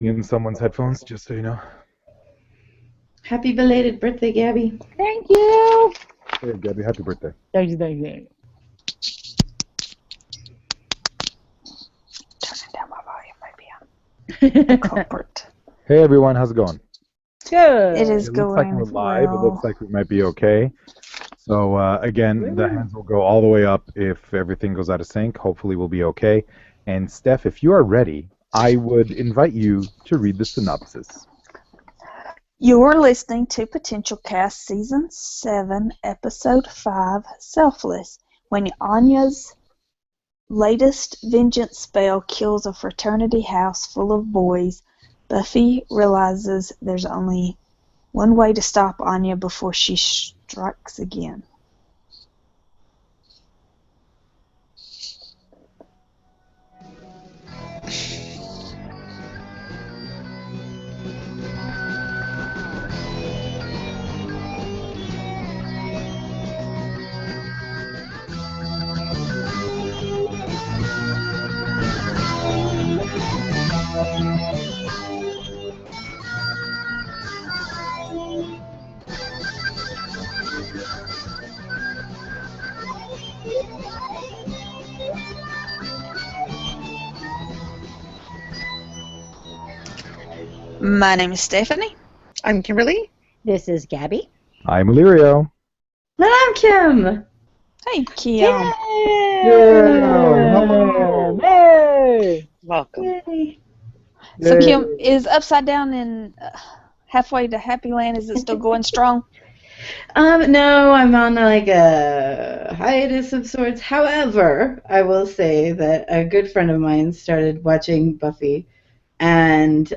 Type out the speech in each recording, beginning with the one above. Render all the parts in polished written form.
in someone's headphones, just so you know. Happy belated birthday, Gabby. Thank you. Hey, Gabby, happy birthday. Thank you, thank you. Turning down my volume, maybe I'm culprit. Hey, everyone, how's it going? Good. It is It looks like going we're live. It looks well. like we might be okay. So, again, the hands will go all the way up if everything goes out of sync. Hopefully, we'll be okay. And, Steph, if you are ready, I would invite you to read the synopsis. You're listening to PotentialCast Season 7, Episode 5, Selfless. When Anya's latest vengeance spell kills a fraternity house full of boys, Buffy realizes there's only one way to stop Anya before she strikes again. My name is Stephanie. I'm Kimberly. This is Gabby. I'm Illyrio. And I'm Kim. Hey, Kim. Yeah, hello. Hey. Welcome. Yay. So, Kim, is Upside Down in halfway to Happy Land? Is it still going strong? No, I'm on like a hiatus of sorts. However, I will say that a good friend of mine started watching Buffy, and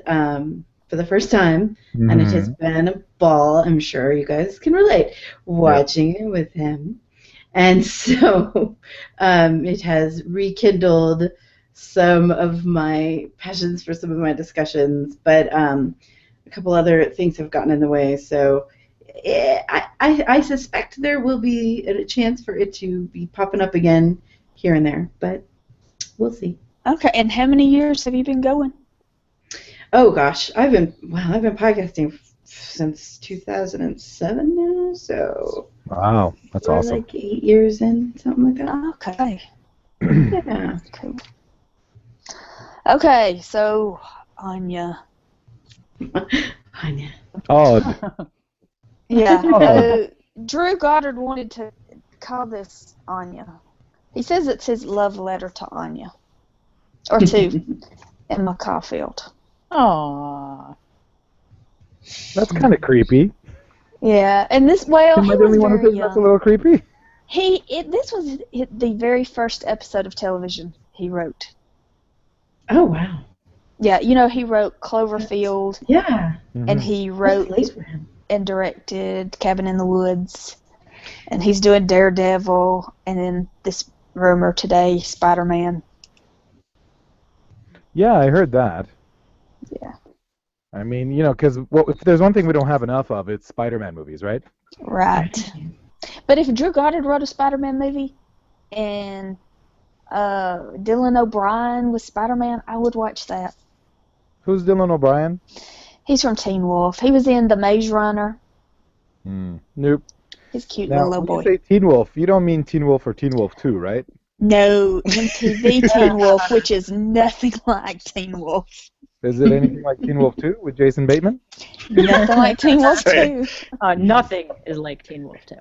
for the first time, and it has been a ball. I'm sure you guys can relate watching it with him, and so it has rekindled some of my passions for some of my discussions, but a couple other things have gotten in the way. So I suspect there will be a chance for it to be popping up again here and there, but we'll see. Okay, and how many years have you been going? Oh gosh, I've been podcasting since 2007 now, so Wow, that's we're awesome. like 8 years in, something like that. Okay. Yeah. Cool. Okay, so Anya. Anya. Odd. Yeah. Oh. Drew Goddard wanted to call this Anya. He says it's his love letter to Anya. Or to Emma Caulfield. Aww. That's kind of creepy. Yeah, and this, well, Am he I the was only one who very thinks that's a young. little creepy? This was the very first episode of television he wrote. Oh wow. Yeah, you know, he wrote Cloverfield, Yeah. and he That's wrote late for him. and directed Cabin in the Woods, and he's doing Daredevil, and then this rumor today, Spider-Man. Yeah, I heard that. Yeah. I mean, you know, because if there's one thing we don't have enough of, it's Spider-Man movies, right? Right. But if Drew Goddard wrote a Spider-Man movie and Dylan O'Brien was Spider-Man, I would watch that. Who's Dylan O'Brien? He's from Teen Wolf. He was in The Maze Runner. Nope. He's a cute Now, little when boy. you say Teen Wolf, you don't mean Teen Wolf or Teen Wolf 2, right? No, MTV Teen Wolf, which is nothing like Teen Wolf. Is it anything like Teen Wolf 2 with Jason Bateman? Nothing like Teen Wolf 2. Nothing is like Teen Wolf 2.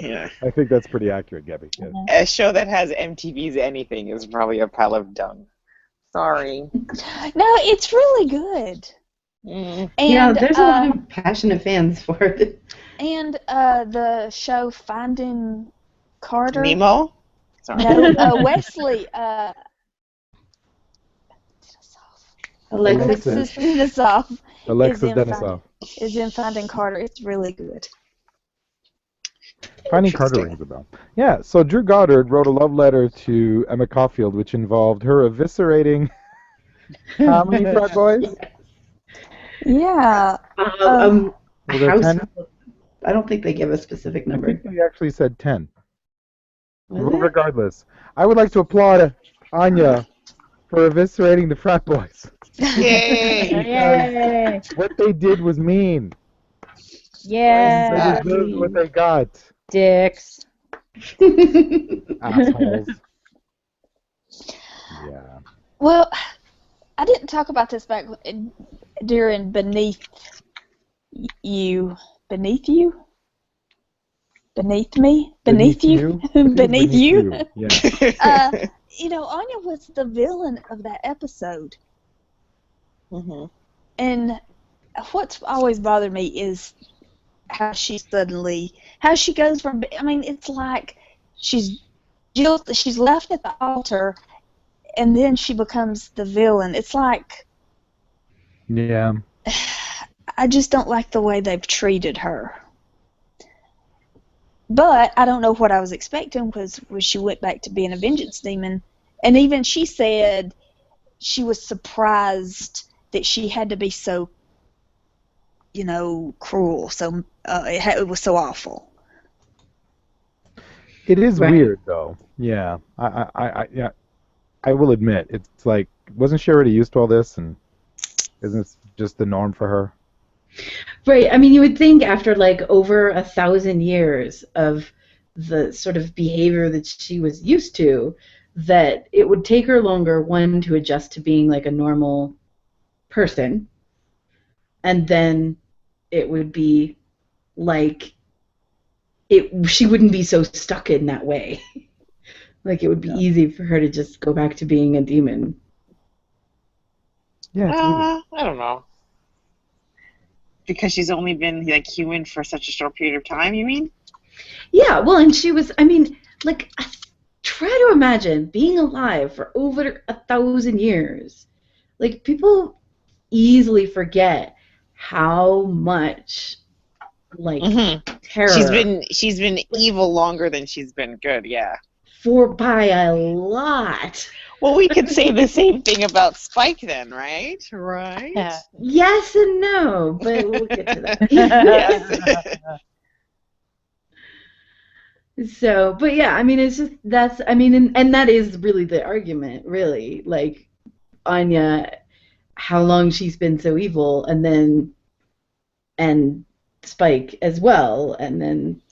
Yeah. I think that's pretty accurate, Gabby. Yes. A show that has MTV's anything is probably a pile of dung. Sorry. No, it's really good. Mm. And, yeah, there's a lot of passionate fans for it. And the show Finding Carter. Nemo? Sorry. No, Wesley. Alexis. Denisof. Alexis Denisof. Is in Finding Carter. It's really good. Finding Carter rings a bell. Yeah, so Drew Goddard wrote a love letter to Emma Caulfield, which involved her eviscerating how many frat boys? Yeah. Was there 10? I don't think they give a specific I number. think they actually said 10. Was it? Regardless, I would like to applaud Anya for eviscerating the frat boys. Yay! Yay! What they did was mean. They Yeah. deserved what they got. Dicks. Assholes. Yeah. Well, I didn't talk about this back during Beneath You. Beneath You? Beneath Me? Beneath You? I think it's Beneath You? Yeah. Anya was the villain of that episode. Mm-hmm. And what's always bothered me is how she goes from, I mean, it's like she's left at the altar and then she becomes the villain. It's like, Yeah. I just don't like the way they've treated her. But I don't know what I was expecting because when she went back to being a vengeance demon, and even she said she was surprised that she had to be so, cruel. So it was so awful. It is Right. weird though. Yeah. I will admit, it's like, wasn't she already used to all this, and isn't this just the norm for her? Right. I mean, you would think after like over 1,000 years of the sort of behavior that she was used to, that it would take her longer, one, to adjust to being like a normal person, and then it would be like she wouldn't be so stuck in that way. Like it would be easy for her to just go back to being a demon. Yeah, it's weird. I don't know. Because she's only been like human for such a short period of time, you mean? Yeah, well, and she was, I mean, like, try to imagine being alive for over 1,000 years. Like, people easily forget how much, like, terror. She's been evil longer than she's been good, yeah. By a lot. Well, we could say the same thing about Spike then, right? Right? Yeah. Yes and no, but we'll get to that. Yes. So, but yeah, I mean, it's just, I mean, and that is really the argument, really. Like, Anya, how long she's been so evil, and Spike as well, and then.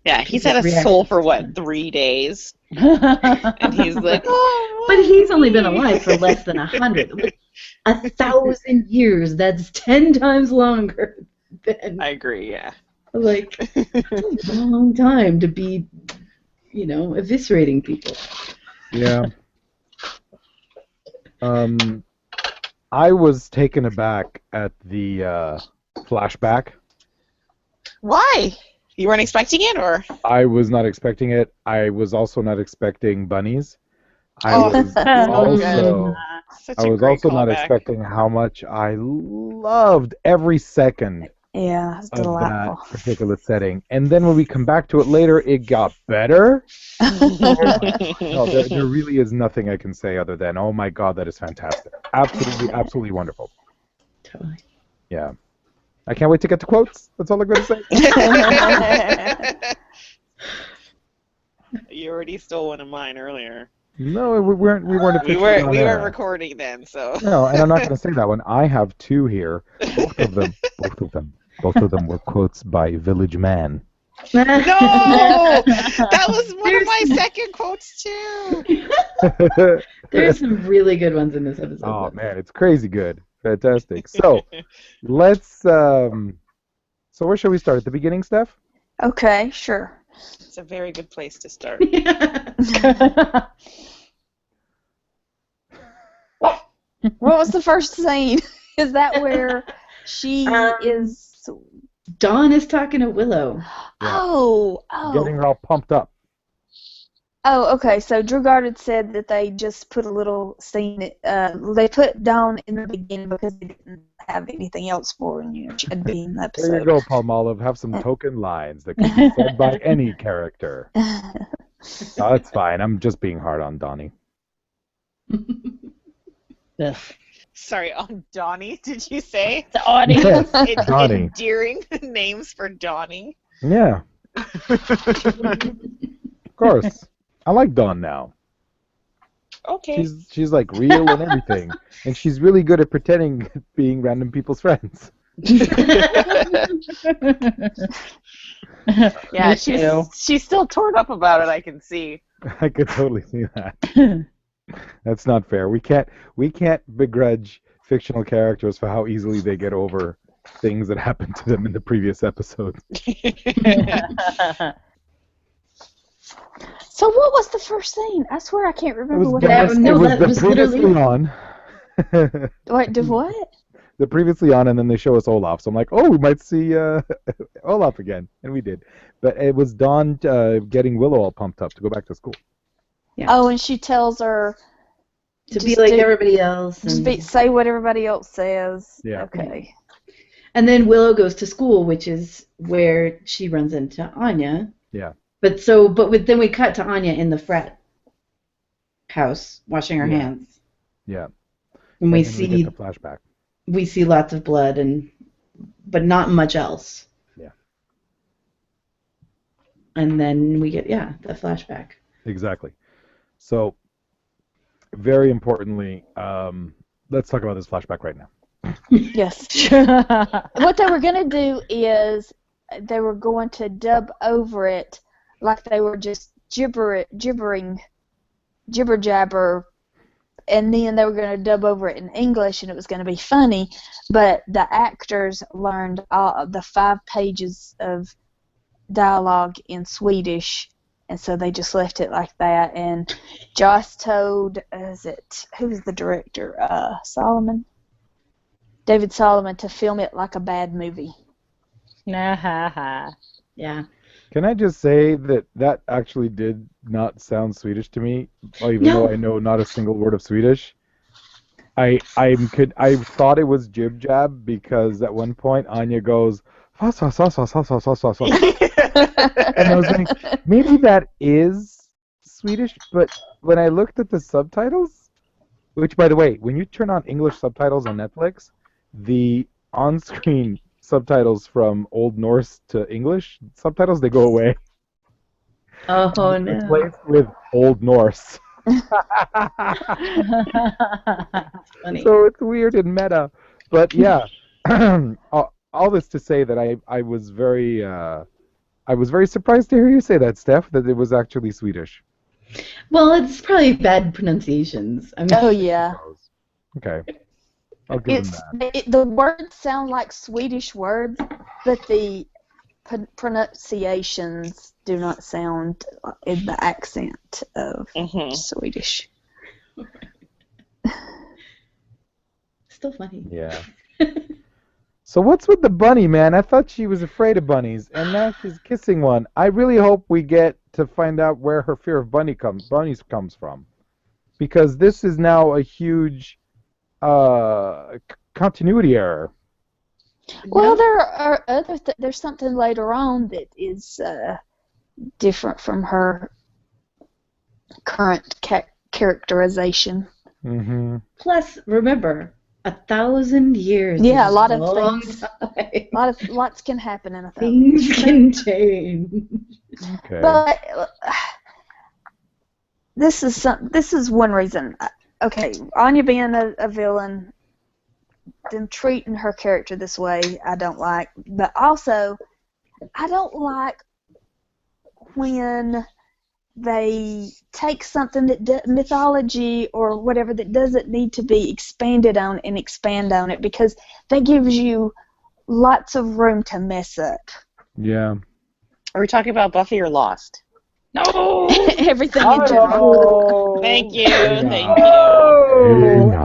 Yeah, he's had a soul for what, 3 days? And he's like, oh, but he's only been alive for less than 100. Like, 1,000 years, that's 10 times longer than. I agree, yeah. Like, that's a long time to be, eviscerating people. Yeah. I was taken aback at the flashback. Why? You weren't expecting it, or? I was not expecting it. I was also not expecting bunnies. I Oh, was also Such I a was great also not callback. expecting how much I loved every second Yeah, it's of delightful. that particular setting. And then when we come back to it later, it got better. No, there really is nothing I can say other than, oh my God, that is fantastic. Absolutely, absolutely wonderful. Totally. Yeah. I can't wait to get to quotes. That's all I'm going to say. You already stole one of mine earlier. No, we weren't We officially weren't on we air. weren't recording then, so. No, and I'm not going to say that one. I have two here. Both of them were quotes by Village Man. No! That was one of my second quotes too. There's some really good ones in this episode. Oh man, it's crazy good. Fantastic. So, let's so where shall we start? At the beginning, Steph? Okay, sure. It's a very good place to start. What was the first scene? Is that where she is? Dawn is talking to Willow. Oh. Getting her all pumped up. Oh, okay. So Drew Goddard said that they just put a little scene. They put Dawn in the beginning because they didn't have anything else for her. She had been in the episode. There you go, Palmolive. Have some token lines that can be said by any character. Oh, that's fine. I'm just being hard on Donnie. Sorry, on Donnie, did you say? Donnie. Yes, Donnie. Endearing names for Donnie. Yeah. Of course. I like Dawn now. Okay. She's like real and everything, and she's really good at pretending being random people's friends. Yeah, Me too. she's still torn up about it, I can see. I could totally see that. That's not fair. We can't begrudge fictional characters for how easily they get over things that happened to them in the previous episodes. So what was the first scene? I swear I can't It remember was what the, it That- was. no, it was that the was previously literally- on. Wait, do what? The previously on, and then they show us Olaf. So I'm like, oh, we might see Olaf again, and we did. But it was Dawn getting Willow all pumped up to go back to school. Yeah. Oh, and she tells her to be Just like do- everybody else. just And, say what everybody else says. Yeah. Okay. and then Willow goes to school, which is where she runs into Anya. Yeah. Then we cut to Anya in the frat house washing her Yeah. hands. Yeah. And we And we see get the flashback. lots of blood but not much else. Yeah. And then we get the flashback. Exactly. So, very importantly, let's talk about this flashback right now. Yes. What they were going to do is they were going to dub over it like they were just jibber jabber, and then they were going to dub over it in English, and it was going to be funny. But the actors learned all the 5 pages of dialogue in Swedish, and so they just left it like that. And Joss told, who's the director? David Solomon, to film it like a bad movie. Nah. Yeah. Can I just say that actually did not sound Swedish to me, even No. though I know not a single word of Swedish. I thought it was jib jab because at one point Anya goes "Fa, sa, sa, sa, sa, sa, sa, sa, sa." And I was like, maybe that is Swedish, but when I looked at the subtitles, which by the way, when you turn on English subtitles on Netflix, the on-screen subtitles from Old Norse to English subtitles, they go away. Oh It's no. replaced with Old Norse. Funny. So it's weird and meta. But yeah, all this to say that I was very surprised to hear you say that, Steph, that it was actually Swedish. Well, it's probably bad pronunciations. I mean, Oh yeah. Okay. I'll give them that. The words sound like Swedish words, but the pronunciations do not sound in the accent of Mhm. Swedish. still funny. Yeah. So what's with the bunny, man? I thought she was afraid of bunnies, and now she's kissing one. I really hope we get to find out where her fear of bunnies comes from, because this is now a huge continuity error. Well, there are there's something later on that is different from her current characterization. Mm-hmm. Plus, remember, 1,000 years. Yeah, is a lot of long things. time. Lots can happen in a thousand. Things can change. Okay. But this is one reason. Okay, Anya being a villain, them treating her character this way, I don't like. But also, I don't like when they take something that mythology or whatever that doesn't need to be expanded on and expand on it, because that gives you lots of room to mess up. Yeah. Are we talking about Buffy or Lost? No. Everything in general. Thank you. Thank you.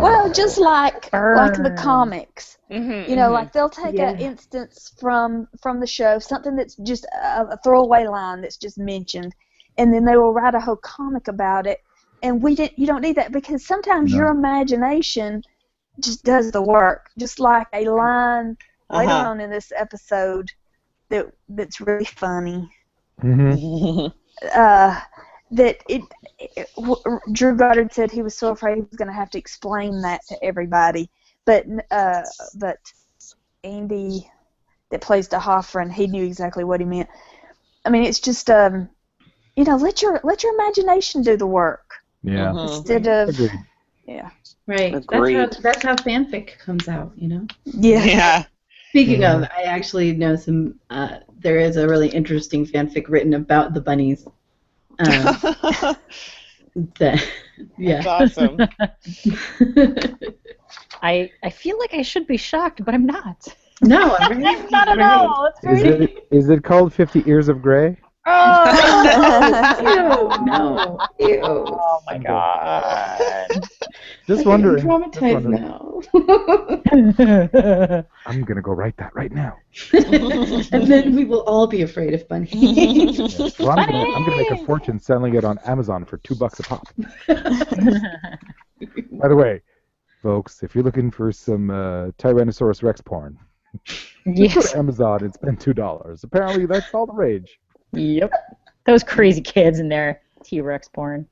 Well, just like the Burn. comics. Mhm, You know, mhm. like they'll take Yeah. an instance from the show, something that's just a throwaway line that's just mentioned, and then they will write a whole comic about it. And you don't need that, because sometimes No. your imagination just does the work. Just like a line later Uh-huh. on in this episode that's really funny. Mm-hmm. Drew Goddard said he was so afraid he was going to have to explain that to everybody, but Andy that plays the Hoffman, he knew exactly what he meant. I mean, it's just let your imagination do the work. Yeah. instead of Agreed. yeah. Right. Agreed. That's how fanfic comes out, you know? Yeah. Yeah. Speaking of, I actually know some. There is a really interesting fanfic written about the bunnies. That, yeah. That's awesome. I feel like I should be shocked, but I'm not. No, I'm ready. Not at all. It's very. Is it called 50 Ears of Grey? Oh, Ew, no. Ew. oh my god. Just I'm wondering. Just traumatized wondering. now. I'm gonna go write that right now. And then we will all be afraid of bunnies. Yeah. Well, I'm gonna make a fortune selling it on Amazon for $2 a pop. By the way, folks, if you're looking for some Tyrannosaurus Rex porn, just go Yes. to Amazon and spend $2. Apparently, that's all the rage. Yep. Those crazy kids in their T-Rex porn.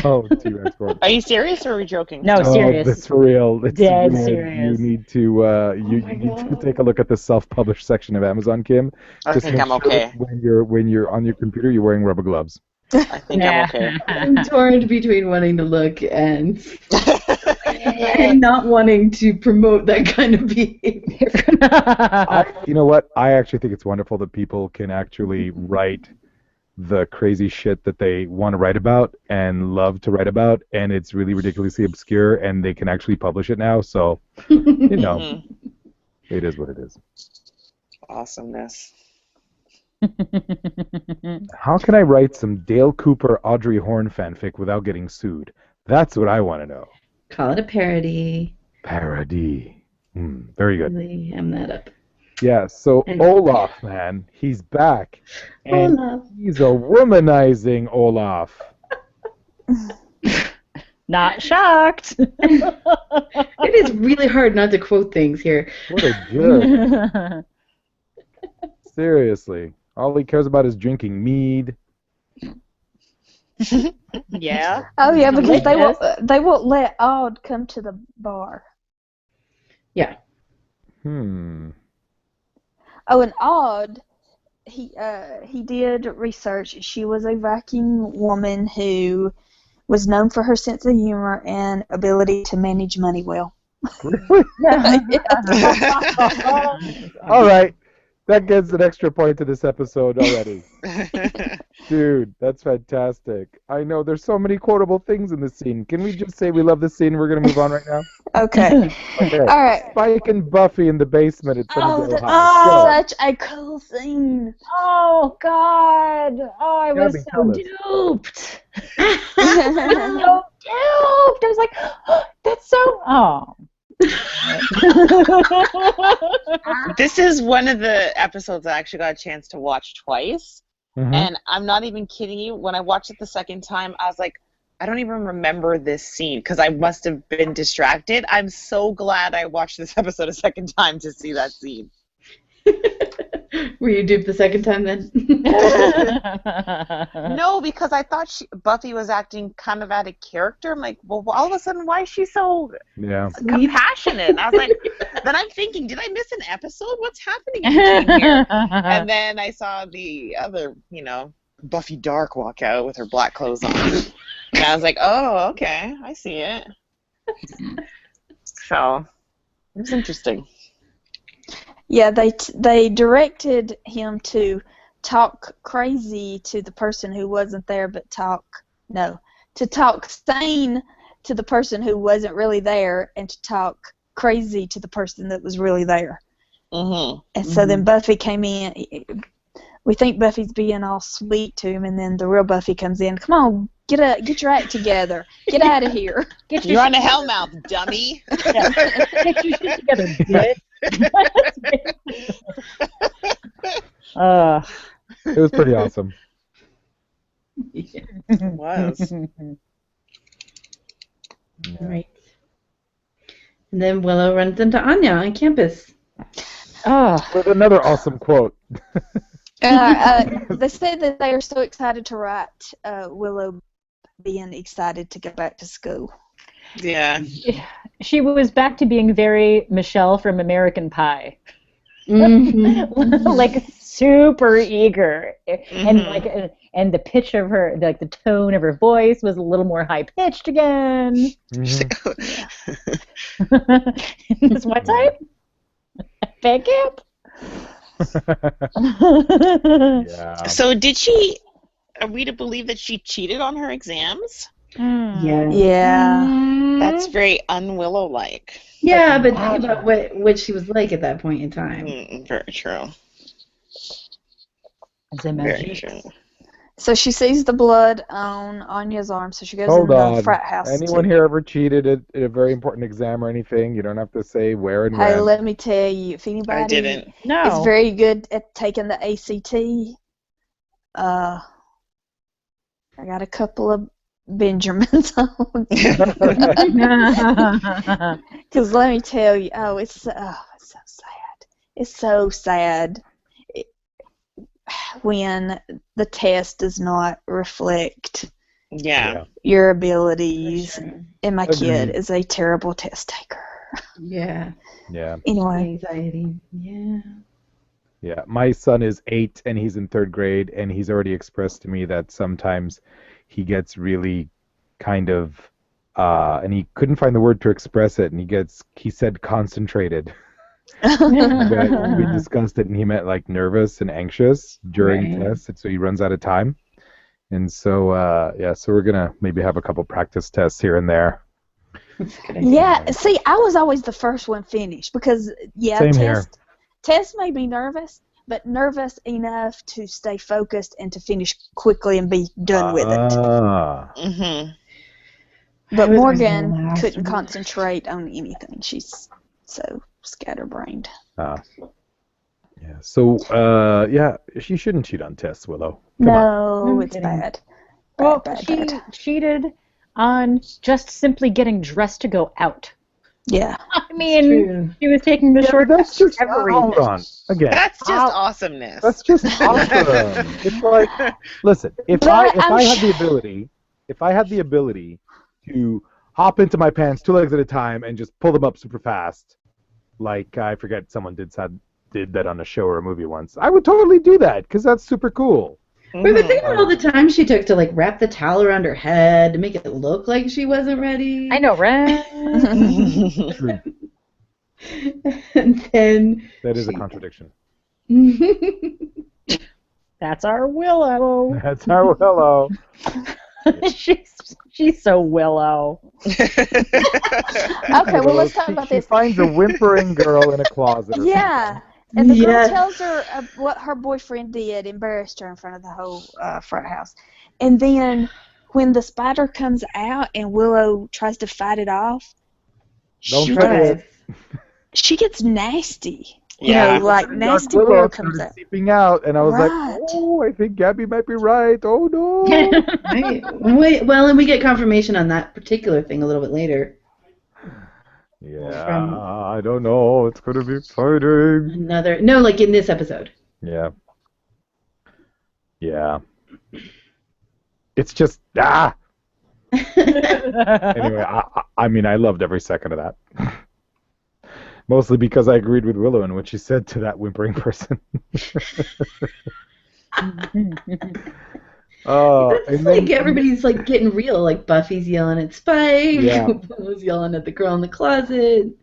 Oh, T-Rex porn. Are you serious or are we joking? No, Oh, serious. that's for real. It's Dead real. serious. You need to you need to take a look at the self-published section of Amazon, Kim. I Just think make I'm sure okay. when you're on your computer, you're wearing rubber gloves. I think I'm okay. I'm torn between wanting to look and not wanting to promote that kind of behavior. You know what? I actually think it's wonderful that people can actually write the crazy shit that they want to write about and love to write about, and it's really ridiculously obscure, and they can actually publish it now. So, you know, it is what it is. Awesomeness. How can I write some Dale Cooper, Audrey Horne fanfic without getting sued? That's what I want to know. Call it a parody. Parody. Very good. Really ham that up. Yeah, so Olaf, man, he's back. And Olaf. he's a womanizing Olaf. Not shocked. It is really hard not to quote things here. What a jerk. Seriously. All he cares about is drinking mead. Yeah. Oh yeah, because Delicious. they won't let Odd come to the bar. Yeah. Oh, and Odd, he did research. She was a Viking woman who was known for her sense of humor and ability to manage money well. All right. That gets an extra point to this episode already. Dude, that's fantastic. I know there's so many quotable things in this scene. Can we just say we love this scene and we're going to move on right now? Okay. Okay. All right. Spike and Buffy in the basement at Oh, Sunnydale that's High. such a cool scene. Oh God! Oh, I was Gabby, so tell us. duped. So duped. I was like, oh, that's so. Oh. This is one of the episodes I actually got a chance to watch twice. Mhm. And I'm not even kidding you. When I watched it the second time, I was like, I don't even remember this scene because I must have been distracted. I'm so glad I watched this episode a second time to see that scene. Were you duped the second time then? No, because I thought Buffy was acting kind of out of character. I'm like, well, all of a sudden, why is she so Yeah. compassionate? And I was like, then I'm thinking, did I miss an episode? What's happening in between here? And then I saw the other, Buffy Dark walk out with her black clothes on. And I was like, oh, okay, I see it. So, it was interesting. Yeah, they directed him to talk crazy to the person who wasn't there, but talk sane to the person who wasn't really there, and to talk crazy to the person that was really there. Mm-hmm. And so then Buffy came in. We think Buffy's being all sweet to him, and then the real Buffy comes in. Come on, get your act together. Get out of here. You're on a hellmouth, dummy. Get your shit together, bitch. It was pretty awesome. Yeah. It was. Right. And then Willow runs into Anya on campus. Oh, With another awesome quote. They said that they are so excited to write Willow being excited to go back to school. Yeah. she was back to being very Michelle from American Pie. Mm-hmm. Like super eager, and Mhm. like, and the pitch of her, like the tone of her voice was a little more high pitched again. This what type? Band camp? Yeah. So are we to believe that she cheated on her exams? Yeah. Yeah. That's very un-Willow-like. Yeah, but think about what she was like at that point in time. Very true. As a Very magic. true. So she sees the blood on Anya's arm, so she goes Hold in the on. frat house. Anyone here ever cheated at a very important exam or anything? You don't have to say where and Hey, when. let me tell you, if anybody I didn't. is No. very good at taking the ACT, I got a couple of Benjamins on. Because let me tell you, it's so sad. It's so sad when the test does not reflect Yeah. your abilities. Sure. And my kid Agreed. is a terrible test taker. Yeah. Yeah. Anyway, Anxiety. Yeah. Yeah. My son is 8 and he's in 3rd grade, and he's already expressed to me that sometimes he gets really kind of and he couldn't find the word to express it, and he said concentrated. But we discussed it, and he meant like nervous and anxious during Right. tests, and so he runs out of time. And so so we're gonna maybe have a couple practice tests here and there. That's a good idea. yeah, see, I was always the first one finished because, Same here. test made me nervous, but nervous enough to stay focused and to finish quickly and be done with it. Mm-hmm. But I was Morgan the last couldn't one. concentrate on anything. She's so scatterbrained. Yeah. So she shouldn't cheat on tests, Willow. Come on. No, I'm it's kidding. bad. Well, Bad, she bad. cheated on just simply getting dressed to go out. Yeah. I mean, True. she was taking the Yeah, short but that's just everything. hold on again. That's just awesomeness. That's just awesome. It's like, listen, if But I'm I had the ability to hop into my pants 2 legs at a time and just pull them up super fast, like I forget someone did that on a show or a movie once, I would totally do that because that's super cool. But think about all the time she took to like wrap the towel around her head to make it look like she wasn't ready. I know, right? True. And then That is a contradiction. That's our Willow. That's our Willow. She's so Willow. Okay, well, let's talk about She this. finds a whimpering girl in a closet. Or Yeah. And the girl Yes. tells her what her boyfriend did, embarrassed her in front of the whole front house. And then when the spider comes out and Willow tries to fight it off, Don't she, try Right. she gets nasty. Yeah. You know, like Dark nasty Willow Willow comes started out. seeping out, and I was Right. like, oh, I think Gabby might be right. Oh, no. Right. Well, and we get confirmation on that particular thing a little bit later. Yeah, I don't know. It's going to be exciting. Like in this episode. Yeah. Yeah. It's just, Anyway, I mean, I loved every second of that. Mostly because I agreed with Willow in what she said to that whimpering person. It's like everybody's like getting real. Like Buffy's yelling at Spike. Yeah. Willow's yelling at the girl in the closet.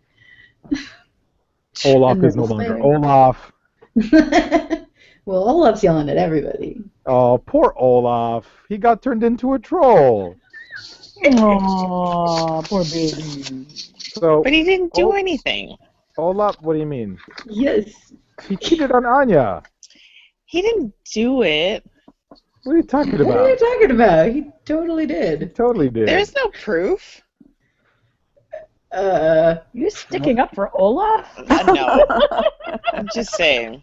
Olaf And is no then longer Spike. Olaf. Well, Olaf's yelling at everybody. Oh, poor Olaf. He got turned into a troll. Oh, poor baby. So, But he didn't do anything. Olaf, what do you mean? Yes. He cheated on Anya. He didn't do it. What are you talking What are you about? talking about? He totally He did. totally did. There's no proof. You sticking up for Olaf? No. I'm just saying.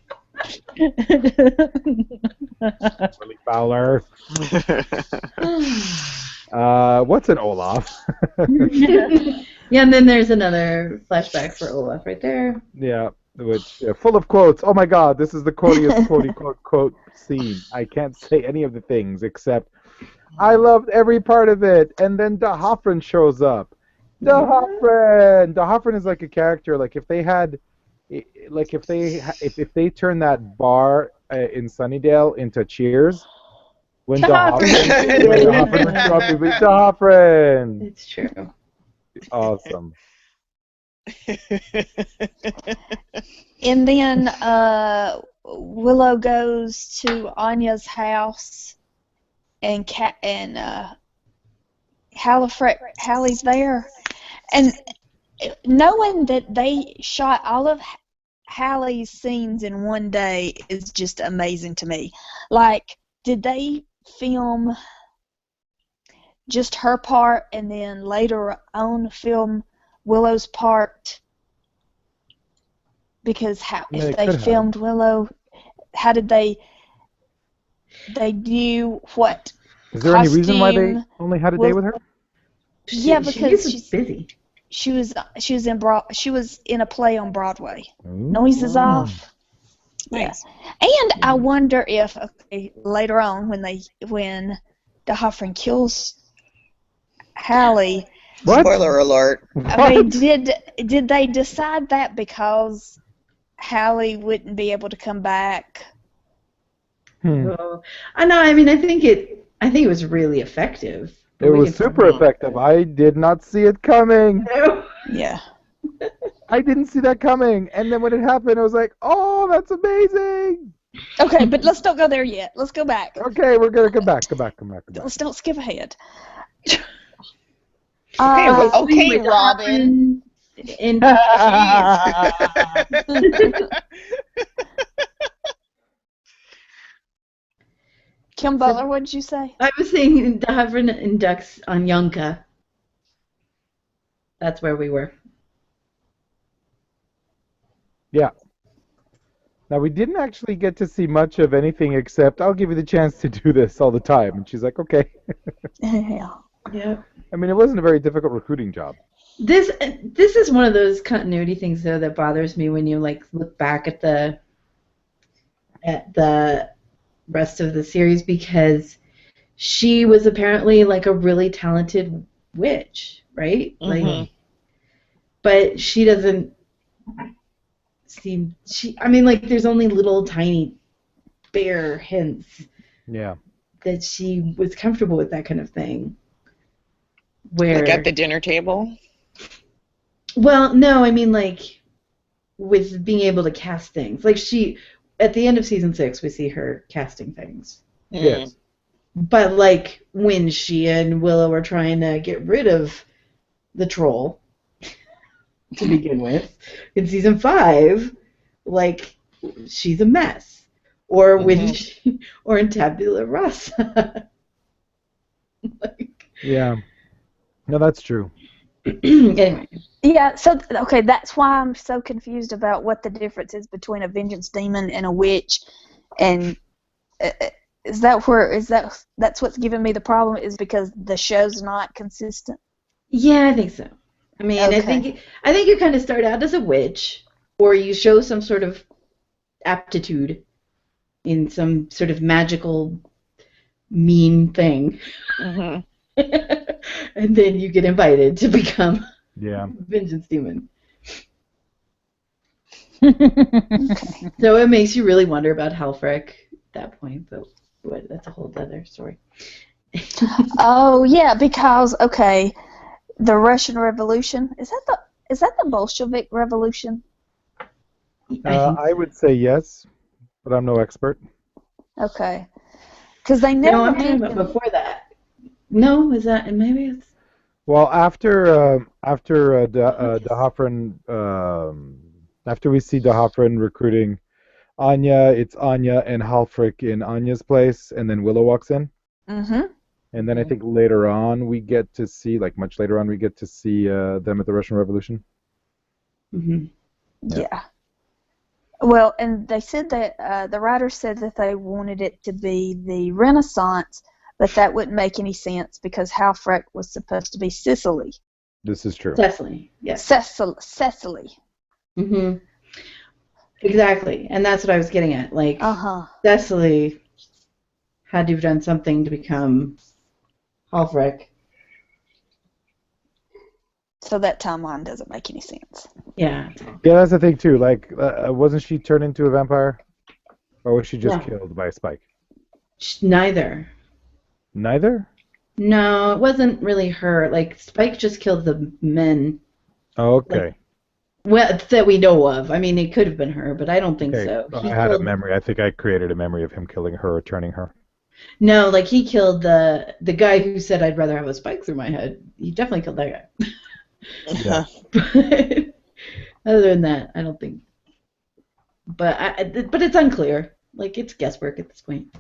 Willie Fowler. What's an Olaf? Yeah, and then there's another flashback for Olaf right there. Yeah, which full of quotes. Oh my God, this is the quotiest quote scene. I can't say any of the things except I loved every part of it. And then Da Hoffren shows up. Da Hoffren is like a character. Like if they had like if they turn that bar in Sunnydale into Cheers, when D'Hoffryn would show up, it'd be D'Hoffryn. It's true. Awesome. And then Willow goes to Anya's house, and Hallie's there, and knowing that they shot all of Hallie's scenes in one day is just amazing to me. Like, did they film just her part and then later on film Willow's part? Because if they filmed Willow, how did they do what? Is there any reason why they only had a day with her? Yeah, because she's busy. She was in a play on Broadway. Noises off. Nice. Yeah. And I wonder if later on when D'Hoffryn kills Hallie. What? Spoiler alert. I mean, did they decide that because Hallie wouldn't be able to come back? Oh, I know. I mean, I think it was really effective. It was super effective. I did not see it coming. Yeah. I didn't see that coming. And then when it happened, I was like, oh, that's amazing. Okay, but let's don't go there yet. Let's go back. Okay, we're going to come back. Let's don't skip ahead. Okay, Robin. And Kim Butler, what did you say? I was saying D'Hoffryn inducts on Yonka. That's where we were. Yeah. Now, we didn't actually get to see much of anything except, I'll give you the chance to do this all the time. And she's like, okay. Yeah. Yeah. I mean, it wasn't a very difficult recruiting job. This is one of those continuity things, though, that bothers me when you look back at the rest of the series, because she was apparently a really talented witch, right? Mm-hmm. But she doesn't seem. There's only little tiny bare hints. Yeah. That she was comfortable with that kind of thing. Where at the dinner table? Well, no, with being able to cast things. At the end of season 6, we see her casting things. Yes. But when she and Willow are trying to get rid of the troll to begin with, in season 5, she's a mess. Or when or in Tabula Rasa. Yeah. No, that's true. Anyway. Yeah, so okay, that's why I'm so confused about what the difference is between a vengeance demon and a witch, and that's what's giving me the problem, is because the show's not consistent. Yeah, I think so. Okay. I think you kind of start out as a witch, or you show some sort of aptitude in some sort of magical mean thing. Mm-hmm. And then you get invited to become vengeance demon. So it makes you really wonder about Halfrek at that point, but that's a whole other story. Oh yeah, because the Russian Revolution, is that the Bolshevik Revolution? I would say yes, but I'm no expert. Okay, because they never. No, I'm talking about before that. No, is that maybe it's. Well, after D'Hoffryn, after we see D'Hoffryn recruiting Anya, it's Anya and Halfrek in Anya's place, and then Willow walks in. Mm-hmm. And then I think later on we get to see, much later on, we get to see them at the Russian Revolution. Mm-hmm. Yeah. Well, and they said that the writers said that they wanted it to be the Renaissance, but that wouldn't make any sense because Halfrek was supposed to be Sicily. This is true. Cecily, yes. Cecily. Mm-hmm. Exactly, and that's what I was getting at. Cecily had to have done something to become Halfrek. So that timeline doesn't make any sense. Yeah, Yeah, that's the thing too. Like, wasn't she turned into a vampire, or was she just No. killed by a spike? Neither. Neither. No, it wasn't really her. Like Spike just killed the men. Oh, okay. Well, that we know of. I mean, it could have been her, but I don't think Okay. so. Oh, He I had a killed. memory. I think I created a memory of him killing her or turning her. No, like he killed the guy who said I'd rather have a spike through my head. He definitely killed that guy. Yeah. But other than that, I don't think. But but it's unclear. Like it's guesswork at this point.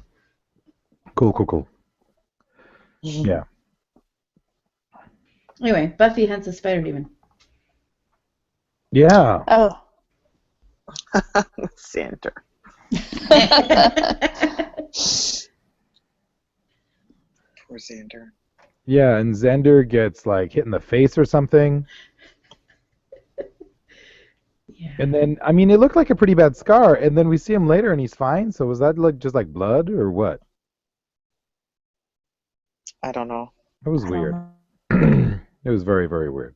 Cool. Yeah. Anyway, Buffy hunts a spider demon. Yeah. Oh. Center. Poor Xander. Yeah, and Xander gets like hit in the face or something. Yeah. And then, I mean, it looked like a pretty bad scar, and then we see him later and he's fine. So was that like just like blood or what? I don't know. It was I don't weird. know. It was very, very weird.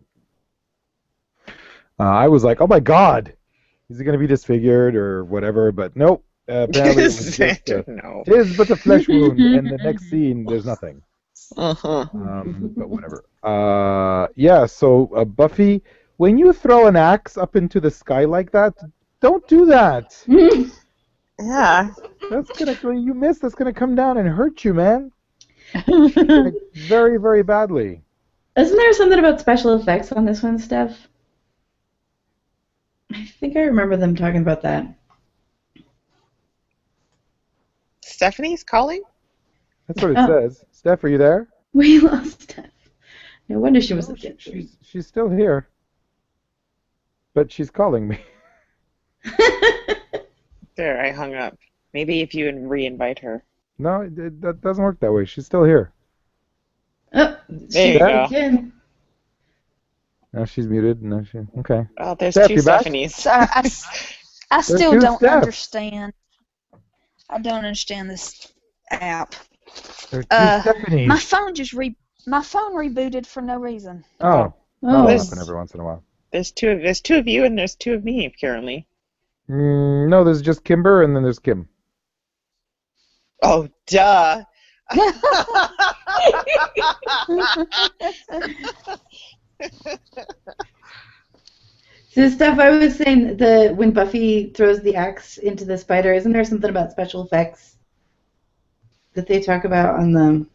I was like, oh my God, is he going to be disfigured or whatever? But nope. Apparently it was just Xander, no. it is but a flesh wound, and the next scene, there's nothing. Uh-huh. But whatever. Yeah, so Buffy, when you throw an axe up into the sky like that, don't do that. Yeah. That's gonna, you miss, that's gonna come down and hurt you, man. Like, very, very badly. Isn't there something about special effects on this one, Steph? I think I remember them talking about that. Stephanie's calling? That's what it Oh. says. Steph, are you there? We lost Steph. No wonder she was No, a kid. she's still here. But she's calling me. There, I hung up. Maybe if you re-invite her. No, that doesn't work that way. She's still here. Oh, There you go. again. No, she's muted. No, she. Okay. Oh, there's Steph, two you back? Stephanies. So I still two don't steps. understand. I don't understand this app. There's two Uh, Stephanies. My phone rebooted for no reason. Oh, Oh, that'll happen every once in a while. There's two of you and there's two of me apparently. No, there's just Kimber and then there's Kim. Oh, duh. So Steph, I was saying when Buffy throws the axe into the spider, isn't there something about special effects that they talk about on the?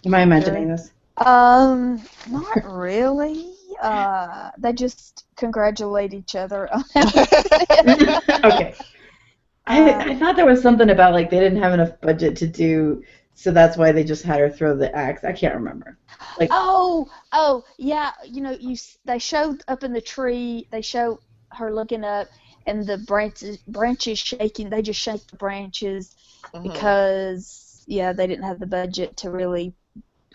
Am I imagining this? Not really. They just congratulate each other on Okay. I thought there was something about like they didn't have enough budget to do, so that's why they just had her throw the axe. I can't remember. Like Oh, yeah. You know, they showed up in the tree. They show her looking up, and the branches shaking. They just shake the branches because they didn't have the budget to really,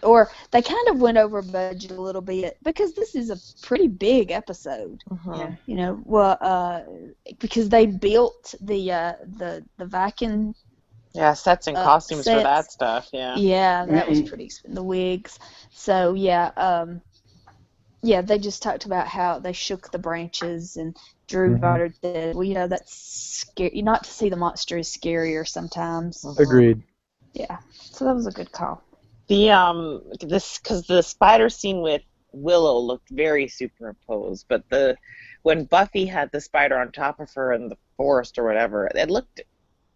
or they kind of went over budget a little bit because this is a pretty big episode. yeah. You know, because they built the Viking. Yeah, sets and costumes for that sets. stuff, yeah. Yeah, that was Right. pretty expensive. The wigs. So they just talked about how they shook the branches and Drew Goddard said, well, you know, that's scary. Not to see the monster is scarier sometimes. Agreed. Yeah. So that was a good call. Because the spider scene with Willow looked very superimposed, but when Buffy had the spider on top of her in the forest or whatever, it looked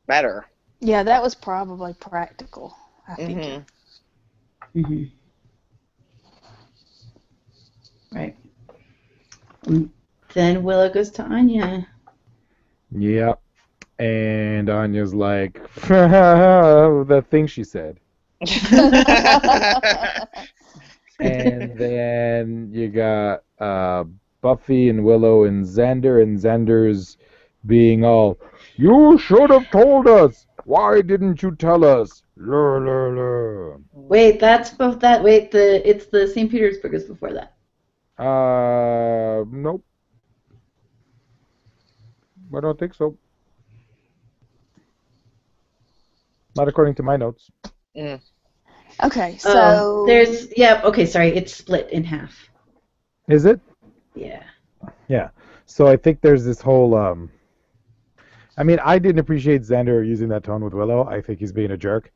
better. Yeah, that was probably practical, I figure. Mm-hmm. Right. And then Willow goes to Anya. Yep. And Anya's like, that thing she said. And then you got Buffy and Willow and Xander's being all, you should have told us. Why didn't you tell us? Lur, lur, lur. Wait, that's both that. Wait, it's the St. Petersburg is before that. Nope. I don't think so. Not according to my notes. Okay, so Okay, sorry, it's split in half. Is it? Yeah. Yeah. So I think there's this whole. I mean, I didn't appreciate Xander using that tone with Willow. I think he's being a jerk,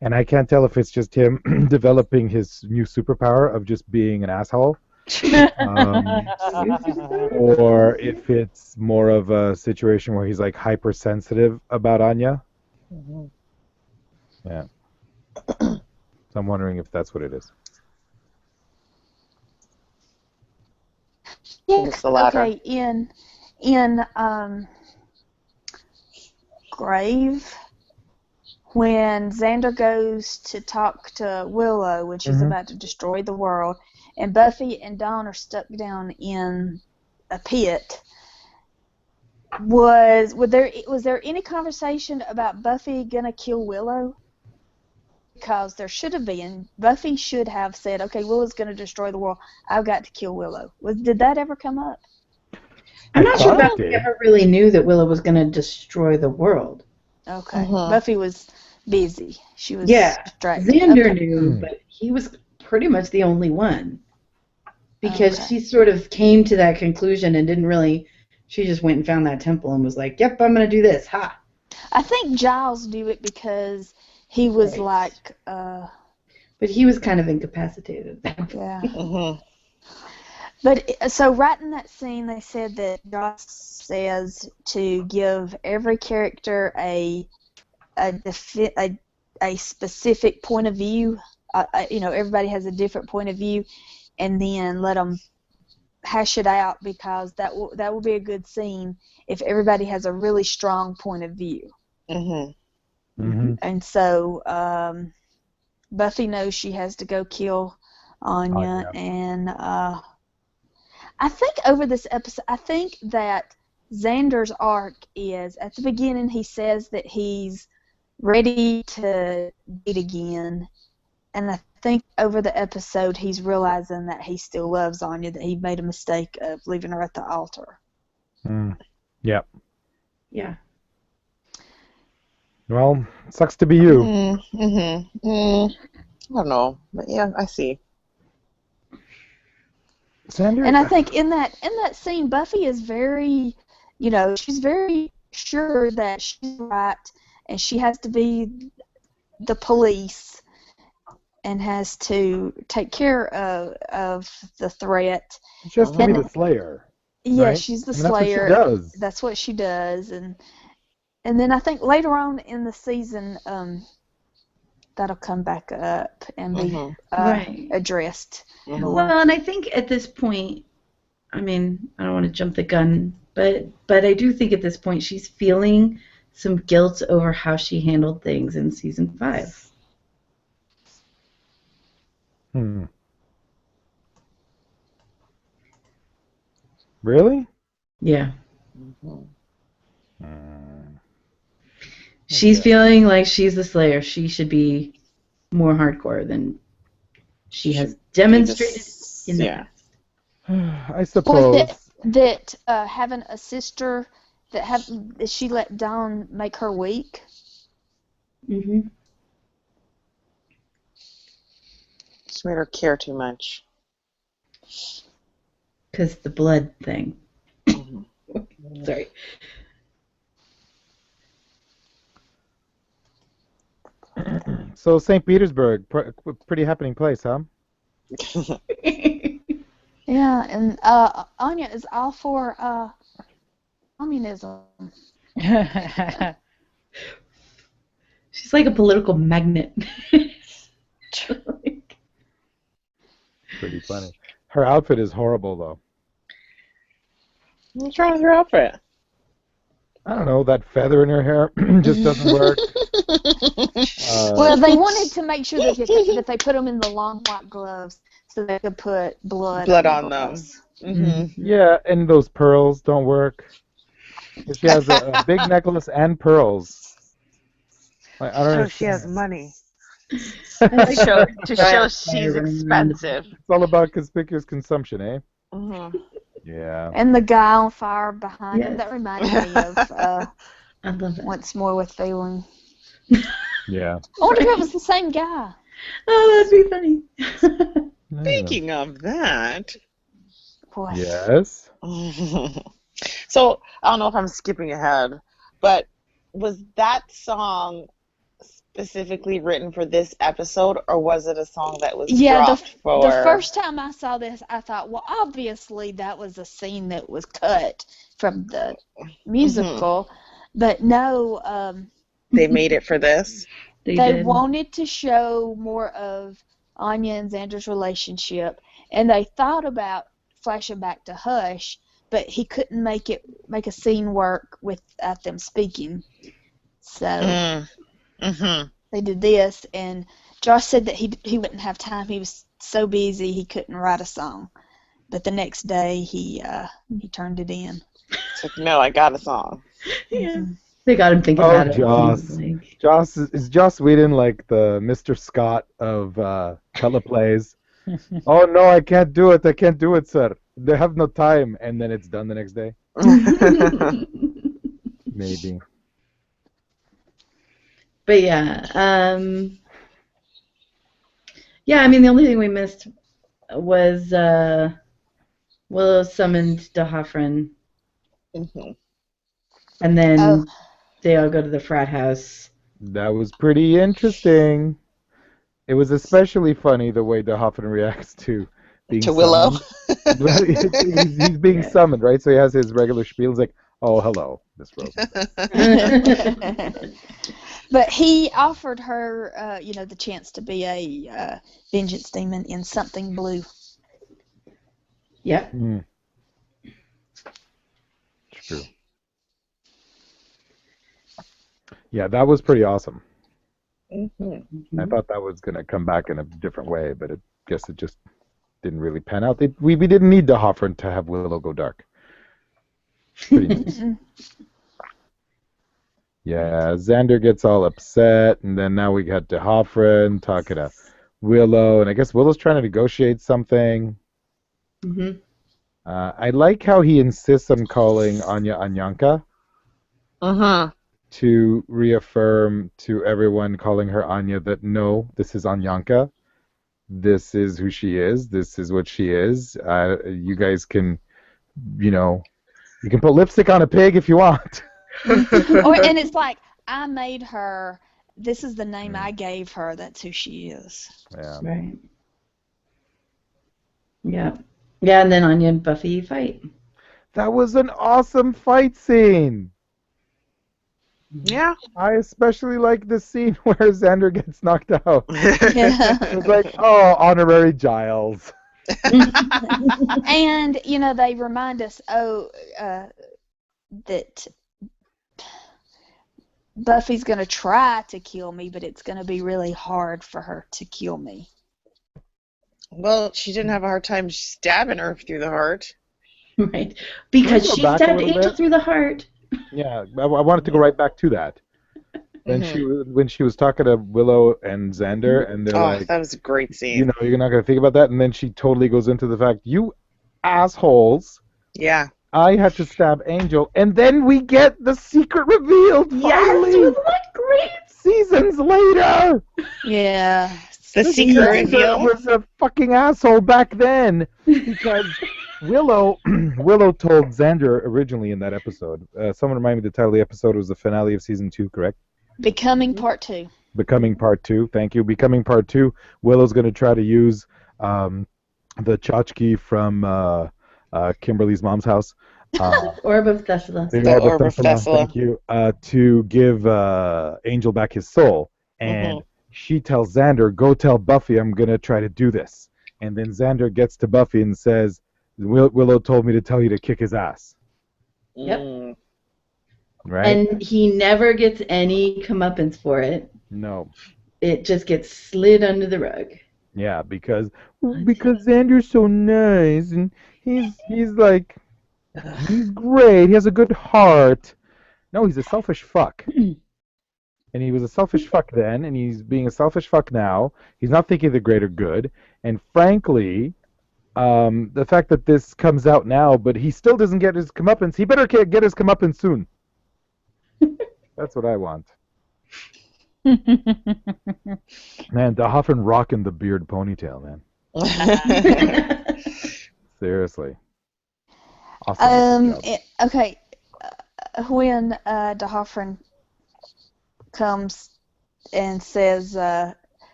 and I can't tell if it's just him developing his new superpower of just being an asshole, um, or if it's more of a situation where he's like hypersensitive about Anya. Mhm. Yeah. So I'm wondering if that's what it is. think it's the latter. Okay, in Grave, when Xander goes to talk to Willow when she's Mhm. about to destroy the world, and Buffy and Dawn are stuck down in a pit. Was there any conversation about Buffy gonna kill Willow? Because there should have been. Buffy should have said, "Okay, Willow's gonna destroy the world. I've got to kill Willow." Did that ever come up? I'm I not sure thought it Buffy did. ever really knew that Willow was going to destroy the world. Okay, Mhm. Buffy was busy. She was Yeah, distracted. Xander Okay. knew, but he was pretty much the only one. Because Okay. she sort of came to that conclusion and didn't really, she just went and found that temple and was like, yep, I'm going to do this. Ha! I think Giles knew it because he was Right. like, But he was kind of incapacitated. yeah. Mhm. But so right in that scene, they said that Joss says to give every character a specific point of view. Everybody has a different point of view, and then let them hash it out because that will be a good scene if everybody has a really strong point of view. Mhm. Mm-hmm. And so Buffy knows she has to go kill Anya, and I think over this episode, I think that Xander's arc is, at the beginning, he says that he's ready to date again, and I think over the episode, he's realizing that he still loves Anya, that he made a mistake of leaving her at the altar. Yep. Yeah. Well, sucks to be you. I don't know, but yeah, I see. Xander. And I think in that scene, Buffy is very, she's very sure that she's right, and she has to be the police and has to take care of the threat. She has to be the Slayer. Yeah, Right? she's the I mean, that's what she Slayer. does. That's what she does, and then I think later on in the season, that'll come back up and be Right. addressed. Mhm. Well, and I think at this point, I mean, I don't want to jump the gun, but I do think at this point she's feeling some guilt over how she handled things in season 5. Really? Yeah. Mhm. She's Okay. feeling like she's the Slayer. She should be more hardcore than she has demonstrated in the Yeah. past. I suppose. That having a sister that she let Dawn make her weak. Mm-hmm. Just made her care too much. Because the blood thing. Mhm. Sorry. So St. Petersburg, pretty happening place, huh? Yeah, and Anya is all for communism. She's like a political magnet. Pretty funny. Her outfit is horrible, though. What's wrong with your outfit? I don't know, that feather in her hair just doesn't work. Well, they wanted to make sure that they put them in the long white gloves so they could put blood on them. Mm-hmm. Yeah, and those pearls don't work. She has a big necklace and pearls. I don't know. She has money. to show she's expensive. It's all about conspicuous consumption, eh? Mm-hmm. Yeah. And the guy on fire behind him, Yes. that reminded me of I love it. Once More with Feeling. Yeah. I wonder if it was the same guy. Oh, that'd be funny. Speaking of that, Boy. Yes. So I don't know if I'm skipping ahead, but was that song specifically written for this episode, or was it a song that was Yeah, dropped for? the first time I saw this, I thought, well, obviously that was a scene that was cut from the musical, but no, They made it for this. They they did. wanted to show more of Anya and Xander's relationship, and they thought about flashing back to Hush, but he couldn't make a scene work without them speaking. So they did this, and Josh said that he wouldn't have time. He was so busy he couldn't write a song. But the next day he turned it in. It's like, no, I got a song. Yeah. They got him thinking Oh, about it. Joss. Like, Joss is Joss Whedon like the Mr. Scott of teleplays? Oh no, I can't do it. I can't do it, sir. They have no time, and then it's done the next day. Maybe. but yeah, yeah. I mean, the only thing we missed was Willow summoned Dahafren, and then they all go to the frat house. That was pretty interesting. It was especially funny the way DeHoffen reacts to being To Willow. summoned. he's being summoned, right? So he has his regular spiel. He's like, "Oh, hello, Miss Rose." But he offered her, the chance to be a vengeance demon in something blue. Yep. True. Yeah, that was pretty awesome. I thought that was going to come back in a different way, but I guess it just didn't really pan out. We didn't need DeHoffen to have Willow go dark. Pretty nice. Yeah, Xander gets all upset, and then now we got DeHoffen talking to Willow, and I guess Willow's trying to negotiate something. I like how he insists on calling Anya Anyanka. To reaffirm to everyone calling her Anya that no, this is Anyanka. This is who she is. This is what she is. You guys can, you can put lipstick on a pig if you want. And it's like, I made her. This is the name I gave her. That's who she is. Yeah. Right. Yeah. Yeah, and then Anya and Buffy fight. That was an awesome fight scene. Yeah. I especially like the scene where Xander gets knocked out. Yeah. It's like, oh, honorary Giles. And, they remind us, that Buffy's going to try to kill me, but it's going to be really hard for her to kill me. Well, she didn't have a hard time stabbing her through the heart. Right. Because Can we she go back a stabbed little Angel bit? through the heart. Yeah, I wanted to go right back to that. When she was talking to Willow and Xander, and they're like, that was a great scene. you're not going to think about that, and then she totally goes into the fact, you assholes, Yeah. I had to stab Angel, and then we get the secret revealed, finally, Yes, wasn't that great? seasons later! Yeah. The secret Xander reveal. was a fucking asshole back then, because Willow told Xander originally in that episode, someone remind me the title of the episode was the finale of season 2, correct? Becoming Part 2. Becoming Part 2, thank you. Becoming Part 2, Willow's going to try to use the tchotchke from Kimberly's mom's house. Orb of Thessalos. The Orb of Thessalos. Thank you. To give Angel back his soul. And she tells Xander, go tell Buffy I'm going to try to do this. And then Xander gets to Buffy and says, Willow told me to tell you to kick his ass. Yep. Right? And he never gets any comeuppance for it. No. It just gets slid under the rug. Yeah, because Xander's so nice and he's like he's great. He has a good heart. No, he's a selfish fuck. And he was a selfish fuck then, and he's being a selfish fuck now. He's not thinking of the greater good. And frankly, the fact that this comes out now, but he still doesn't get his comeuppance, he better get his comeuppance soon. That's what I want. Man, DeHoffen rocking the beard ponytail, man. Seriously. Awesome. Good job. Okay. When DeHoffrin comes and says,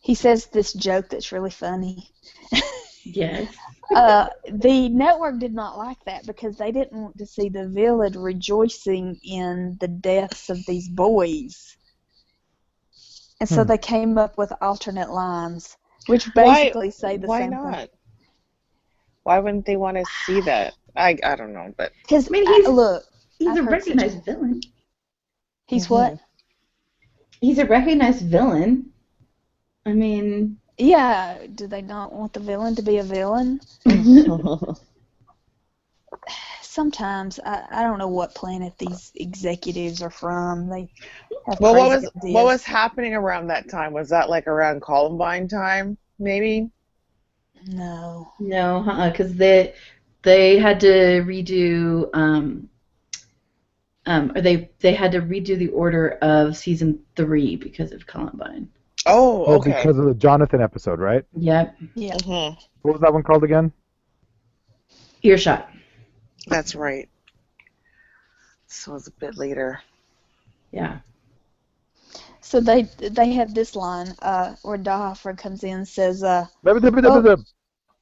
he says this joke that's really funny. Yes. The network did not like that because they didn't want to see the villain rejoicing in the deaths of these boys. And so they came up with alternate lines, which basically say the same thing. Why not? Why wouldn't they want to see that? I don't know, but Because, I mean, he's I've a heard recognized villain. He's what? He's a recognized villain. I mean, Yeah, do they not want the villain to be a villain? Sometimes I don't know what planet these executives are from. They have well, crazy what was ideas. happening around that time? Was that like around Columbine time, maybe? No. no, because they had to redo or they had to redo the order of season 3 because of Columbine. Oh, Oh, okay. because of the Jonathan episode, right? Yep. Yeah. Mhm. What was that one called again? Earshot. That's right. So it was a bit later. Yeah. So they have this line where DeHoffrin comes in and says, Oh,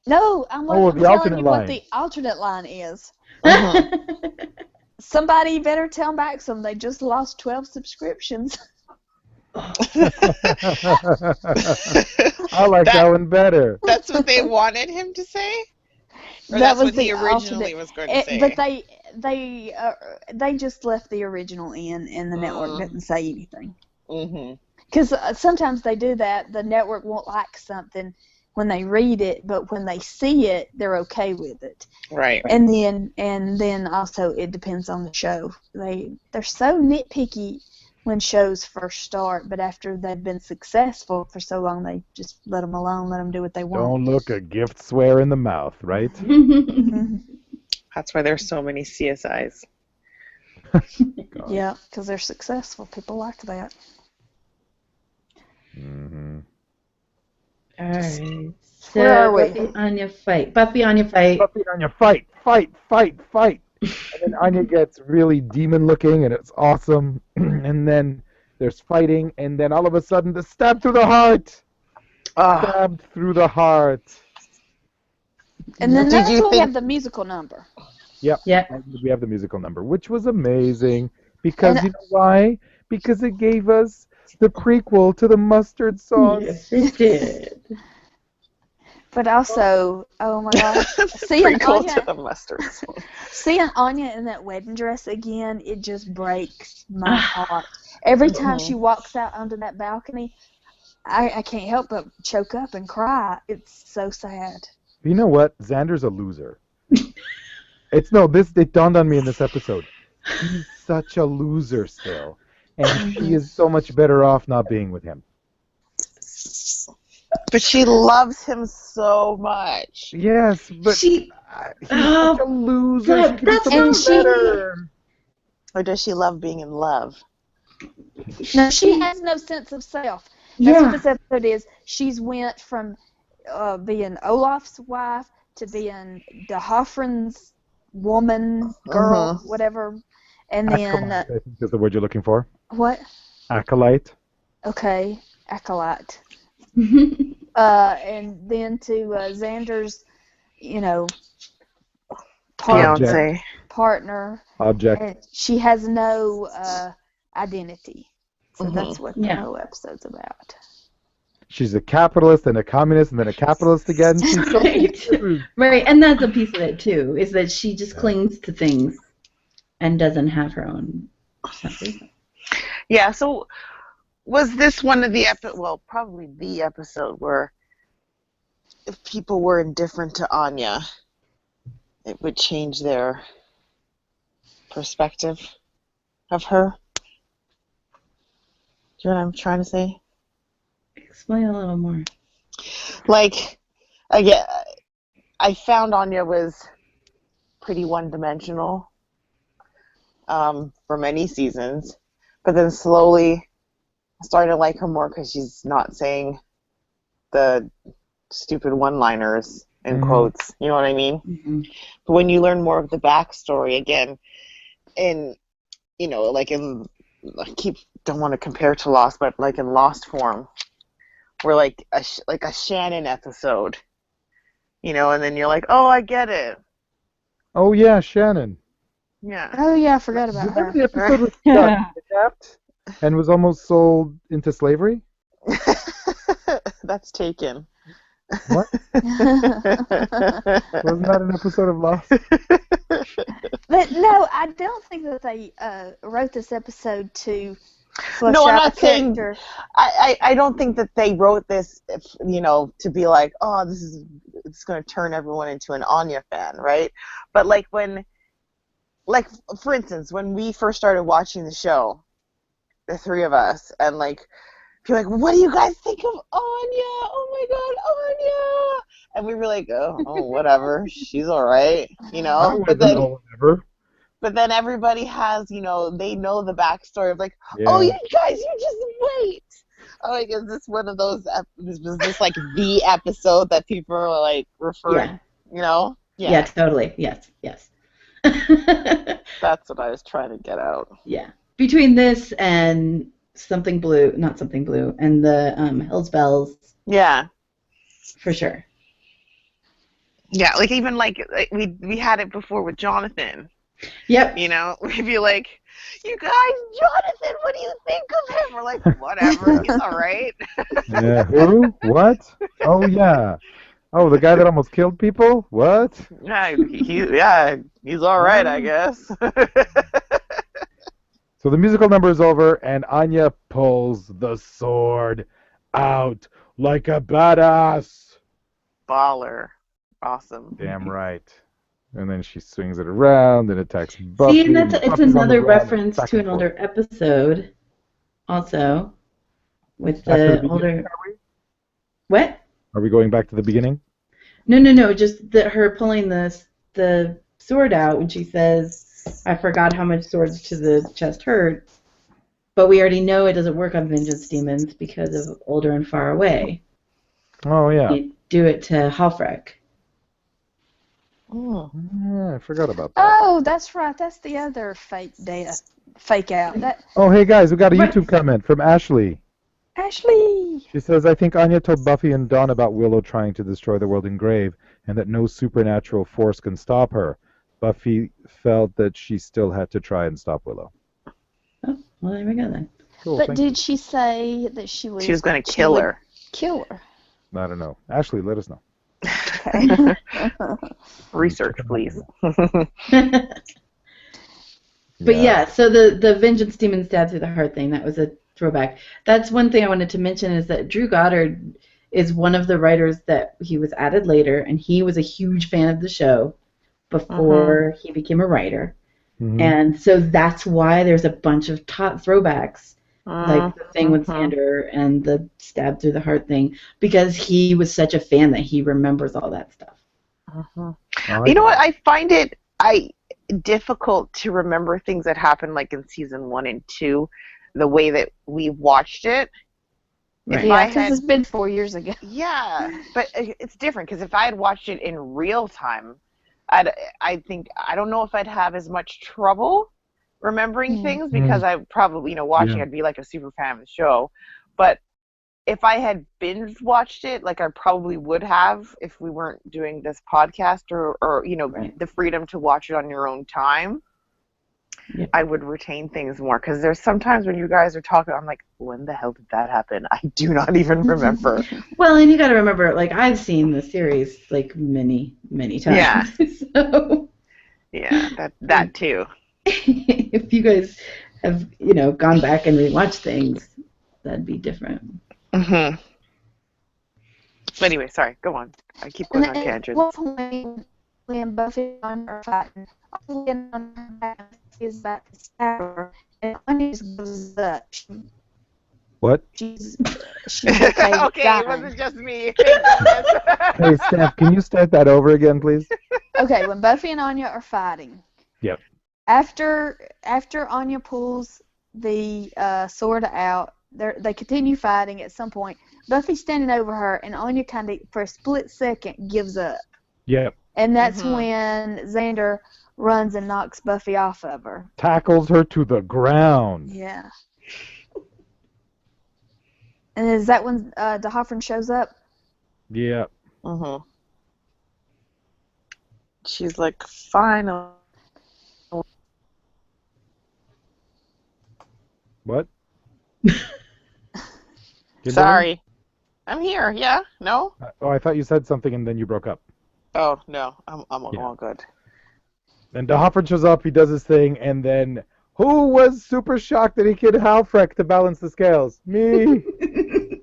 no, I'm the telling alternate you what line. the alternate line is. Mhm. Somebody better tell Maxim they just lost 12 subscriptions. I like that one better. That's what they wanted him to say? Or That that's was what he the originally alternate. was going to say? But they just left the original in, and the network didn't say anything. Mhm. Because sometimes they do that. The network won't like something when they read it, but when they see it, they're okay with it. Right. And then also it depends on the show. They're so nitpicky when shows first start, but after they've been successful for so long, they just let them alone, let them do what they want. Don't look a gift swear in the mouth, right? Mhm. That's why there's so many CSIs. Yeah, because they're successful. People like that. Mm-hmm. All right. So Where are we? Buffy, Anya, fight. Buffy, Anya, fight. Buffy, Anya, fight. And then Anya gets really demon looking, and it's awesome. And then there's fighting, and then all of a sudden, the stab through the heart. Ah, Stabbed through the heart. And then Did that's you when we think- have the musical number. Yep. Yeah. And we have the musical number, which was amazing because you know why? Because it gave us the prequel to the Mustard song. Yes, it did. But also, oh my gosh, seeing prequel to Anya, the mustard. seeing Anya in that wedding dress again, it just breaks my heart. Every time she walks out onto that balcony, I can't help but choke up and cry. It's so sad. You know what? Xander's a loser. It dawned on me in this episode. He's such a loser still. And she is so much better off not being with him. But she loves him so much. Yes, but She- he's such a loser. God, She could that's do how so much better. Or does she love being in love? No, she has no sense of self. That's what Yeah. this episode is. She's went from being Olaf's wife to being DeHoffrin's woman, girl, whatever. And then, Acolyte, I think is the word you're looking for. what? Acolyte. Okay, acolyte. And then to Xander's, Fiance. partner. Object. And she has no identity. So that's what the Yeah. whole episode's about. She's a capitalist and a communist and then a capitalist again. She's so Right. confused. Right, and that's a piece of it too, is that she just clings to things and doesn't have her own sense. Yeah, so was this one of the probably the episode where if people were indifferent to Anya, it would change their perspective of her? Do you know what I'm trying to say? Explain a little more. Like, again, I found Anya was pretty one-dimensional for many seasons, but then slowly I started to like her more because she's not saying the stupid one-liners in quotes. You know what I mean? Mm-hmm. But when you learn more of the backstory, again, in, like don't want to compare to Lost, but like in Lost form, we're like a Shannon episode, and then you're like, oh, I get it. Oh yeah, Shannon. Yeah. Oh yeah, I forgot about Remember her. the episode where she got kidnapped and was almost sold into slavery? That's taken. What? Wasn't that an episode of Lost? But no, I don't think that they wrote this episode to flesh No, I'm out not a saying. character. I don't think that they wrote this, to be like, oh, it's going to turn everyone into an Anya fan, right? But like for instance, when we first started watching the show, the three of us, and like, people were like, what do you guys think of Anya? Oh my God, Anya! And we were like, oh, whatever, she's all right, I wasn't all ever. But then everybody has, they know the backstory of like, Yeah. oh, you guys, you just wait. Oh, like, is this one of those? Was this like the episode that people are like referring? Yeah, totally. Yes. That's what I was trying to get out. Yeah. Between this and Something Blue, not Something Blue, and the Hell's Bells. Yeah. For sure. Yeah, like even like we had it before with Jonathan. Yep. We'd be like, you guys, Jonathan, what do you think of him? We're like, whatever, he's all right. Yeah. Who? What? Oh yeah. Oh, the guy that almost killed people? What? Yeah, he's all right, I guess. So the musical number is over, and Anya pulls the sword out like a badass. Baller. Awesome. Damn right. And then she swings it around and attacks Buffy. See, and it's Buffy's on the another ground, reference back to and an forth. older episode, also, with Back to the beginning, older. are we? What? Are we going back to the beginning? No. Just her pulling the sword out when she says, "I forgot how much swords to the chest hurt." But we already know it doesn't work on vengeance demons because of older and far away. Oh yeah. You do it to Halfrek. Oh. Yeah, I forgot about that. Oh, that's right. That's the other fake out. Oh, hey guys, we got a Right. YouTube comment from Ashley. Ashley. She says, I think Anya told Buffy and Dawn about Willow trying to destroy the world in Grave, and that no supernatural force can stop her. Buffy felt that she still had to try and stop Willow. Oh, well, there we go then. Cool, But thank did she say that she was going to kill her. Kill her. you. I don't know. Ashley, let us know. Okay. Research, please. But yeah, so the vengeance demon stab through the heart thing, that was a throwback. That's one thing I wanted to mention is that Drew Goddard is one of the writers that he was added later, and he was a huge fan of the show before he became a writer. Mhm. And so that's why there's a bunch of throwbacks, like the thing with Sander and the stab through the heart thing, because he was such a fan that he remembers all that stuff. You know what? I find it difficult to remember things that happened like in season 1 and 2, the way that we watched it. Right. Yeah, because it's been 4 years ago. Yeah, but it's different because if I had watched it in real time, I don't know if I'd have as much trouble remembering things because I probably, watching, I'd be like a super fan of the show. But if I had binge watched it, like I probably would have if we weren't doing this podcast or the freedom to watch it on your own time. Yeah. I would retain things more because there's sometimes when you guys are talking, I'm like, when the hell did that happen? I do not even remember. Well, and you got to remember, like, I've seen the series like many, many times. Yeah. So Yeah, that too. if you guys have, gone back and rewatched things, that'd be different. Mm-hmm. But anyway, sorry, go on. I keep going on tangents. At one point, when Buffy and are fighting, Anya on her back is about to stab her, and Anya just goes up. What? She's okay. Okay, dying. it wasn't just me. Thank goodness. Hey, Steph, can you start that over again, please? Okay, when Buffy and Anya are fighting. Yep. After Anya pulls the sword out, they continue fighting. At some point, Buffy's standing over her, and Anya kind of, for a split second, gives up. Yep. And that's Mhm. when Xander runs and knocks Buffy off of her. Tackles her to the ground. Yeah. And is that when DeHoffrin shows up? Yep. Mhm. She's like, finally. What? Kimberly? Sorry. I'm here. Yeah? No? Oh, I thought you said something and then you broke up. Oh, no. I'm Yeah. all good. Then DeHoffrin shows up, he does his thing, and then who was super shocked that he killed Halfrek to balance the scales? Me. I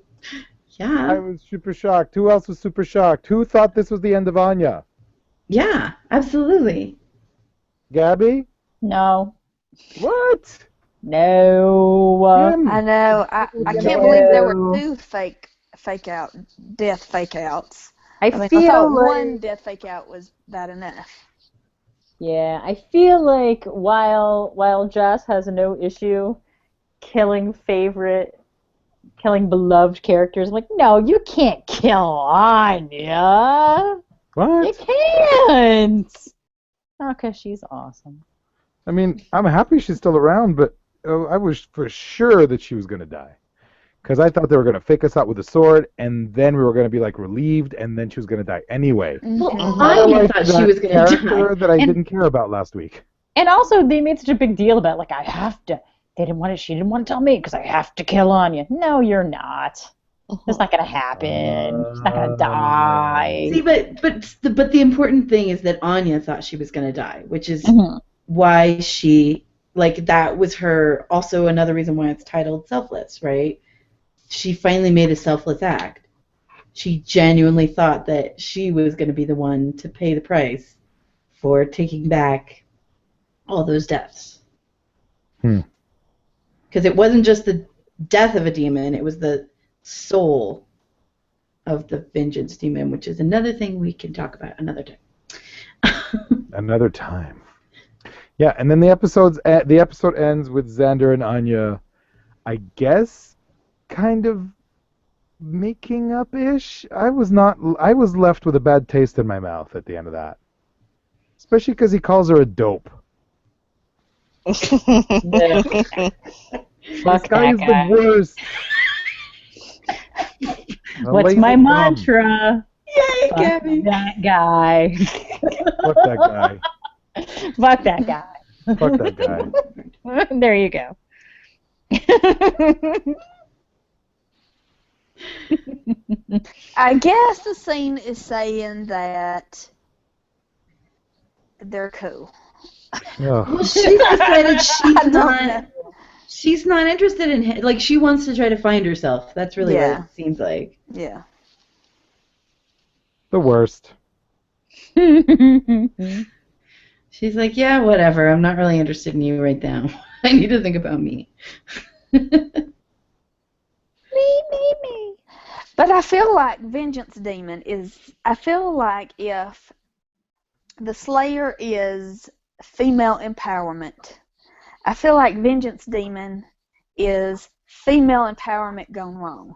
Yeah. was super shocked. Who else was super shocked? Who thought this was the end of Anya? Yeah, absolutely. Gabby? No. What? No. Kim? I know. I No. can't believe there were two death fake outs. I I feel thought like, one death fake out was bad enough. yeah, I feel like while Jess has no issue killing beloved characters, I'm like, no, you can't kill Anya. You What? can't. Oh, 'cause she's awesome. I mean, I'm happy she's still around, but I was for sure that she was going to die. Because I thought they were going to fake us out with a sword, and then we were going to be like relieved, and then she was going to die anyway. Well, Mhm. Anya thought she That was going to character die. that I And- didn't care about last week. And also, they made such a big deal about, like, I have to. They didn't want to. She didn't want to tell me because I have to kill Anya. No, you're not. It's not gonna happen. She's not gonna die. See, but the important thing is that Anya thought she was going to die, which is Mhm. why she, like, that was her, also another reason why it's titled Selfless, right? She finally made a selfless act. She genuinely thought that she was going to be the one to pay the price for taking back all those deaths. Because it wasn't just the death of a demon, it was the soul of the vengeance demon, which is another thing we can talk about another time. Another time. Yeah, and then the episode ends with Xander and Anya, I guess, kind of making up ish. I was left with a bad taste in my mouth at the end of that. Especially because he calls her a dope. No. Fuck This guy that is guy. the worst. A What's lazy my bum. mantra? Yay, Fuck Gabby! that guy. Fuck that guy. Fuck that guy. Fuck that guy. There you go. I guess the scene is saying that they're cool. Ugh. Well, she decided I don't know. she's not interested in him. Like, she wants to try to find herself. That's really Yeah. what it seems like. Yeah. The worst. She's like, yeah, whatever. I'm not really interested in you right now. I need to think about me. Me. But I feel like Vengeance Demon I feel like if the Slayer is female empowerment, I feel like Vengeance Demon is female empowerment gone wrong.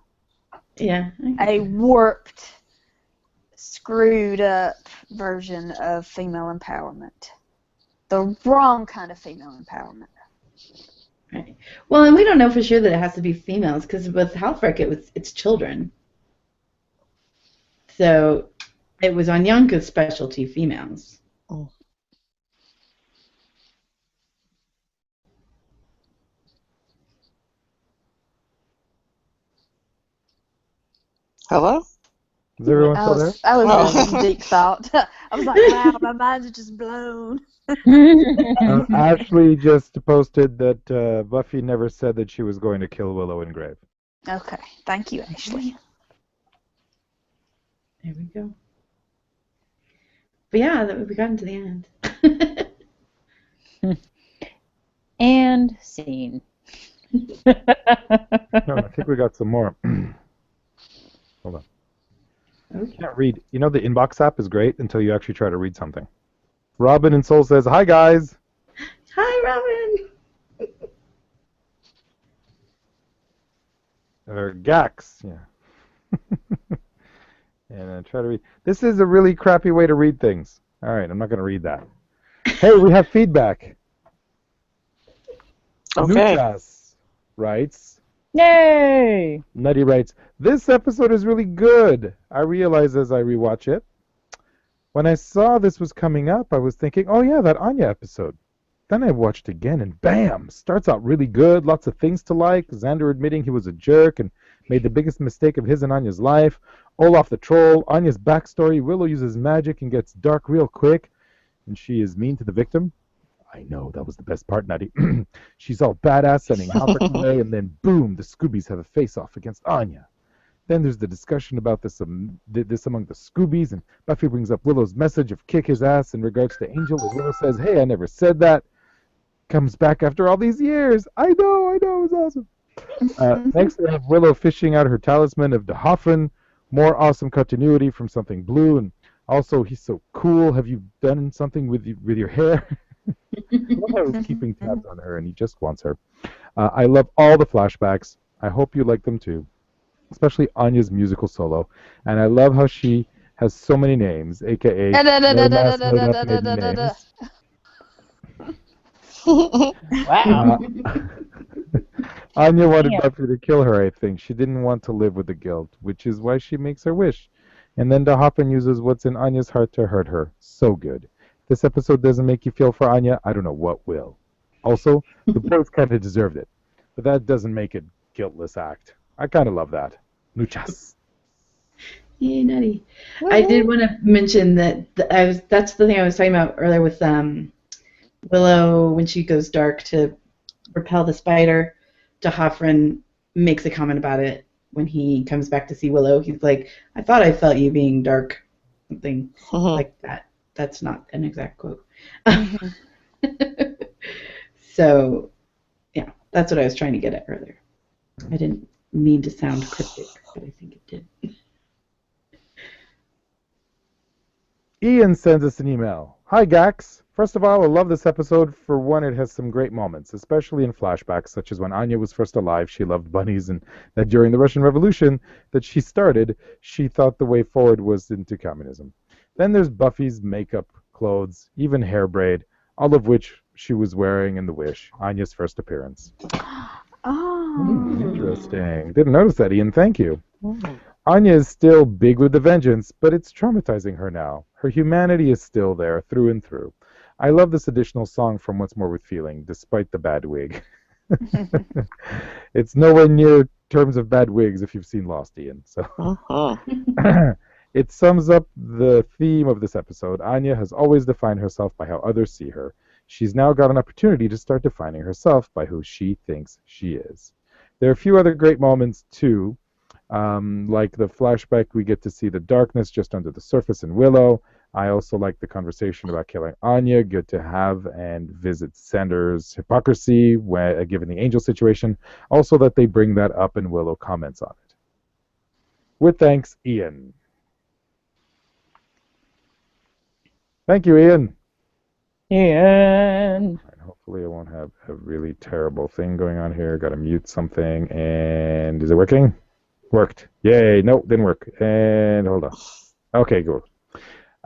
Yeah. A warped, screwed up version of female empowerment. The wrong kind of female empowerment. Right. Well, and we don't know for sure that it has to be females, because with Halfrek it's children. So it was Anyanka's specialty, females. Oh. Hello? Is everyone still there? I was Oh. in deep thought. I was like, wow, my mind's just blown. Ashley just posted that Buffy never said that she was going to kill Willow in Grave. Okay, thank you, Ashley. There we go. But yeah, we got into the end. And scene. No, I think we got some more. Hold on. Okay. Can't read. You know, the inbox app is great until you actually try to read something. Robin and Soul says, "Hi guys." Hi, Robin. Or Gax, yeah. And then try to read. This is a really crappy way to read things. All right, I'm not going to read that. Hey, we have feedback. Okay. Nuchas writes, Yay! Nutty writes, this episode is really good. I realized as I rewatch it. When I saw this was coming up, I was thinking, oh yeah, that Anya episode. Then I watched again and bam, starts out really good, lots of things to like, Xander admitting he was a jerk and made the biggest mistake of his and Anya's life, Olaf the troll, Anya's backstory, Willow uses magic and gets dark real quick, and she is mean to the victim. I know, that was the best part, Nutty. She's all badass sending Halford away, and then boom, the Scoobies have a face-off against Anya. Then there's the discussion about this among the Scoobies, and Buffy brings up Willow's message of kick his ass in regards to Angel, and Willow says, hey, I never said that. Comes back after all these years. I know, it was awesome. Next, we have Willow fishing out her talisman of Dehofren. More awesome continuity from Something Blue, and also, he's so cool. Have you done something with your hair? I was keeping tabs on her, and he just wants her. I love all the flashbacks. I hope you like them too, especially Anya's musical solo. And I love how she has so many names, aka no last names. Wow. Anya wanted Yeah. Buffy to kill her, I think. She didn't want to live with the guilt, which is why she makes her wish. And then Dehofren uses what's in Anya's heart to hurt her. So good. If this episode doesn't make you feel for Anya, I don't know what will. Also, the boys kind of deserved it. But that doesn't make it guiltless act. I kind of love that. Muchas. Yay, Nutty. I did want to mention that that's the thing I was talking about earlier with Willow when she goes dark to repel the spider. Dehofren makes a comment about it when he comes back to see Willow. He's like, I thought I felt you being dark. Something like that. That's not an exact quote. So, yeah, that's what I was trying to get at earlier. I didn't mean to sound cryptic, but I think it did. Ian sends us an email. Hi, Gax. First of all, I love this episode. For one, it has some great moments, especially in flashbacks, such as when Anya was first alive, she loved bunnies, and that during the Russian Revolution that she started, she thought the way forward was into communism. Then there's Buffy's makeup, clothes, even hair braid, all of which she was wearing in The Wish, Anya's first appearance. Oh. Interesting. Didn't notice that, Ian. Thank you. Anya is still big with the vengeance, but it's traumatizing her now. Her humanity is still there, through and through. I love this additional song from What's More With Feeling, despite the bad wig. It's nowhere near terms of bad wigs if you've seen Lost, Ian. So it sums up the theme of this episode. Anya has always defined herself by how others see her. She's now got an opportunity to start defining herself by who she thinks she is. There are a few other great moments, too. Like the flashback, we get to see the darkness just under the surface in Willow. I also like the conversation about killing Anya. Good to have and visit Xander's hypocrisy given the Angel situation. Also that they bring that up and Willow comments on it. With thanks, Ian. Thank you, Ian. Ian. And hopefully I won't have a really terrible thing going on here. Got to mute something. And is it working? Worked. Yay. No, didn't work. And hold on. Okay, good.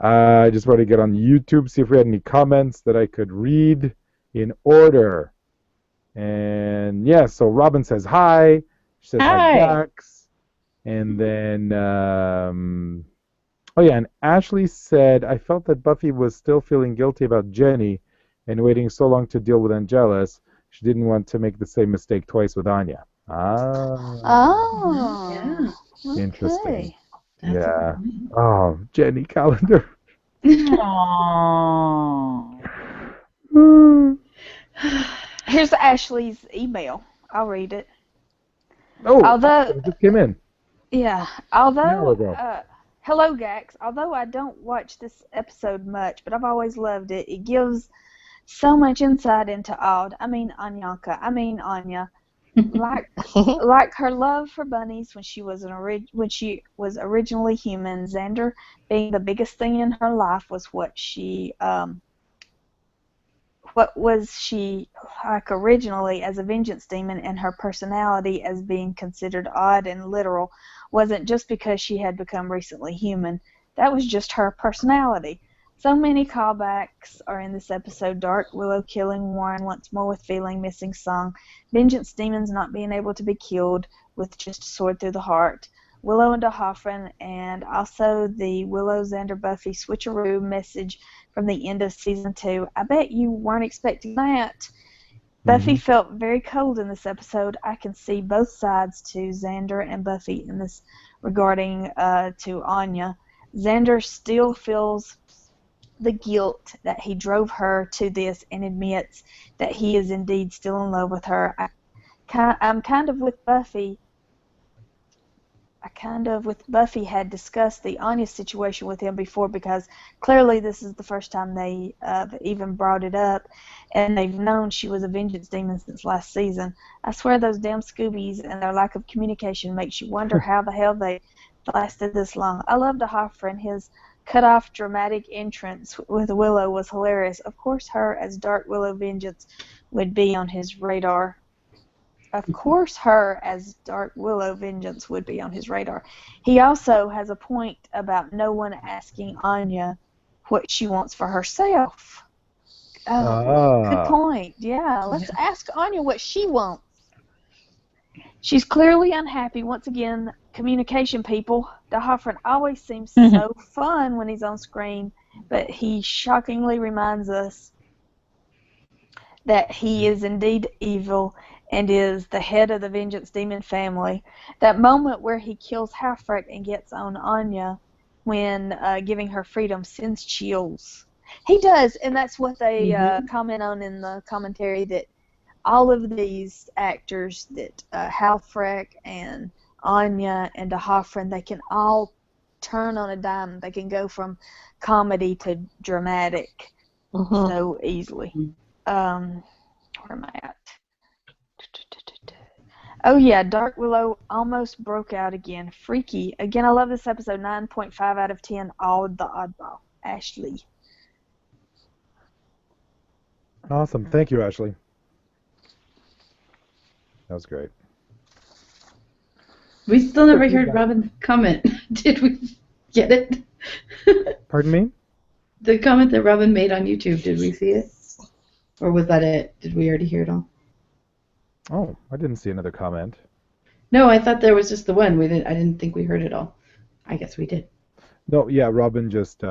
I just want to get on YouTube, see if we had any comments that I could read in order. And yeah, so Robin says hi. She says hi, Dax. And then, oh yeah, and Ashley said, I felt that Buffy was still feeling guilty about Jenny and waiting so long to deal with Angelus. She didn't want to make the same mistake twice with Anya. Oh. Yeah. Interesting. Okay. That's Yeah. a good point. Oh, Jenny Calendar. Aww. Here's Ashley's email. I'll read it. Oh, Although, it just came in. yeah, An hour although, ago. hello, Gax. Although I don't watch this episode much, but I've always loved it. It gives so much insight into Anya. Like her love for bunnies when she was originally human. Xander being the biggest thing in her life was like originally as a vengeance demon, and her personality as being considered odd and literal wasn't just because she had become recently human. That was just her personality. So many callbacks are in this episode. Dark Willow killing Warren once more with feeling missing song. Vengeance demons not being able to be killed with just a sword through the heart. Willow and Hoffman, and also the Willow, Xander, Buffy switcheroo message from the end of season 2. I bet you weren't expecting that. Buffy felt very cold in this episode. I can see both sides to Xander and Buffy in this regarding to Anya. Xander still feels the guilt that he drove her to this and admits that he is indeed still in love with her. I'm kind of with Buffy. Had discussed the Anya situation with him before, because clearly this is the first time they even brought it up, and they've known she was a vengeance demon since last season. I swear those damn Scoobies and their lack of communication makes you wonder how the hell they lasted this long. I love Hoffer, and his cut-off dramatic entrance with Willow was hilarious. Of course her as Dark Willow Vengeance would be on his radar. He also has a point about no one asking Anya what she wants for herself. Good point. Yeah, let's ask Anya what she wants. She's clearly unhappy. Once again, communication people. DeHoffman always seems so fun when he's on screen, but he shockingly reminds us that he is indeed evil and is the head of the Vengeance Demon family. That moment where he kills Halfrek and gets on Anya when giving her freedom sends chills. He does, and that's what they comment on in the commentary, that all of these actors, that Halfrek and Anya and DeHoffman, they can all turn on a dime. They can go from comedy to dramatic so easily. Where am I at? Oh yeah, Dark Willow almost broke out again. Freaky. Again, I love this episode. 9.5 out of 10. All the oddball. Ashley. Awesome. Thank you, Ashley. That was great. We still never heard Robin's comment. Did we get it? Pardon me? The comment that Robin made on YouTube, did we see it? Or was that it? Did we already hear it all? Oh, I didn't see another comment. No, I thought there was just the one. I didn't think we heard it all. I guess we did. No, yeah, Robin just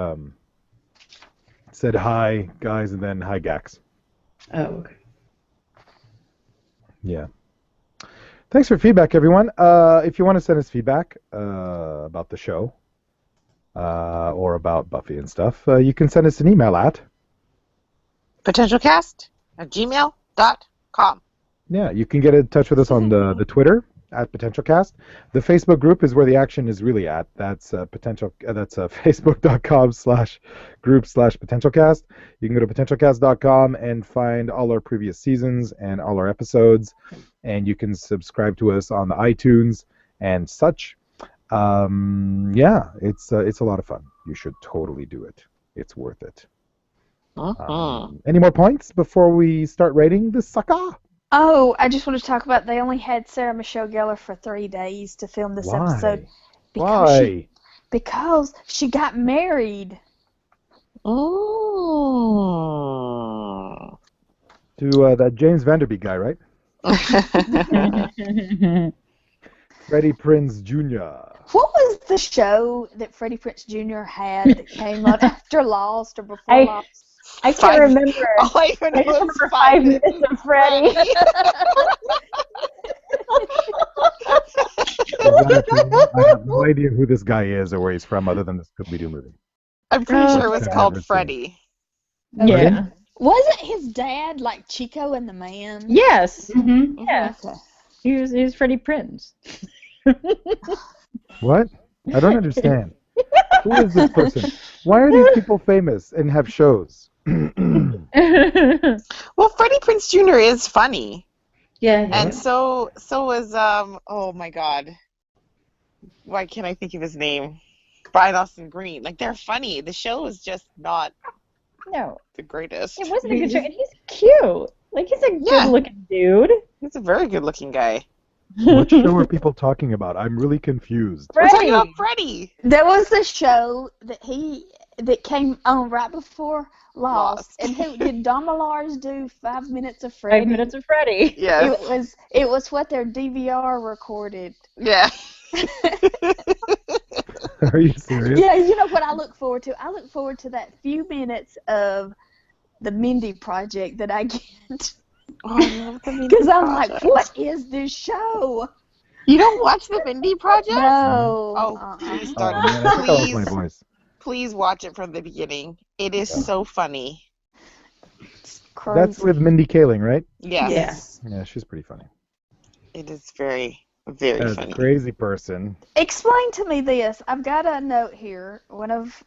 said hi, guys, and then hi, Gax. Oh, okay. Yeah. Thanks for feedback, everyone. If you want to send us feedback about the show or about Buffy and stuff, you can send us an email at PotentialCast@gmail.com. Yeah, you can get in touch with us on the Twitter at PotentialCast. The Facebook group is where the action is really at. That's facebook.com/group/PotentialCast. You can go to PotentialCast.com and find all our previous seasons and all our episodes, and you can subscribe to us on the iTunes and such. Yeah, it's a lot of fun. You should totally do it. It's worth it. Any more points before we start rating this sucker? Oh, I just want to talk about, they only had Sarah Michelle Gellar for 3 days to film this episode. Why? Because she got married. Oh. To that James Vanderbeek guy, right? Freddie Prinze Jr. What was the show that Freddie Prinze Jr. had that came on after Lost or before Lost? I can't remember. All I even know is remember 5 minutes of Freddie. I have no idea who this guy is or where he's from other than the Scooby-Doo movie. I'm pretty sure it was called Freddie. Yeah. Wasn't his dad like Chico and the Man? Yes. Mm-hmm. Yeah. Okay. He was Freddie Prinze. What? I don't understand. Who is this person? Why are these people famous and have shows? Well, Freddie Prinze Jr. is funny. Yeah. And so is oh my god. Why can't I think of his name? Brian Austin Green. Like, they're funny. The show is just not No. the greatest. It wasn't a good show, and he's cute. Like, he's a Yeah. good-looking dude. He's a very good-looking guy. What show are people talking about? I'm really confused. We're talking Freddie. about Freddie. There was a show that came on right before Lost, Lost. and who did Don Milars do 5 Minutes of 5 Freddie? Minutes of Freddie. Yes. It was what their DVR recorded. Yeah. Are you serious? Yeah, you know what I look forward to? I look forward to that few minutes of the Mindy Project that I get. Oh, I love the Mindy Because I'm like, Project. what is this show? You don't watch the Mindy Project? No. Oh, please Oh, start. man, I think I lost my Please, voice. please watch it from the beginning. It is so funny. It's crazy. That's with Mindy Kaling, right? Yes. Yeah, she's pretty funny. It is very, very As a funny. crazy person. Explain to me this. I've got a note here. One of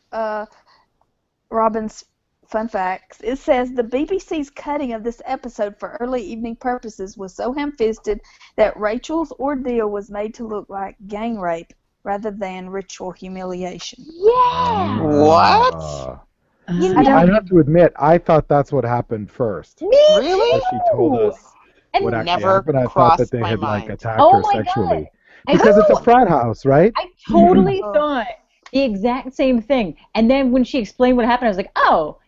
Robin's fun facts. It says the BBC's cutting of this episode for early evening purposes was so ham-fisted that Rachel's ordeal was made to look like gang rape rather than ritual humiliation. Yeah. What? You I know, I have to admit, I thought that's what happened first. me Really? As she told us And what actually never happened, I thought crossed that they my had like mind. attacked Oh her my sexually. God. Because it's a I frat house, right? totally Oh. thought the exact same thing. And then when she explained what happened, I was like, oh,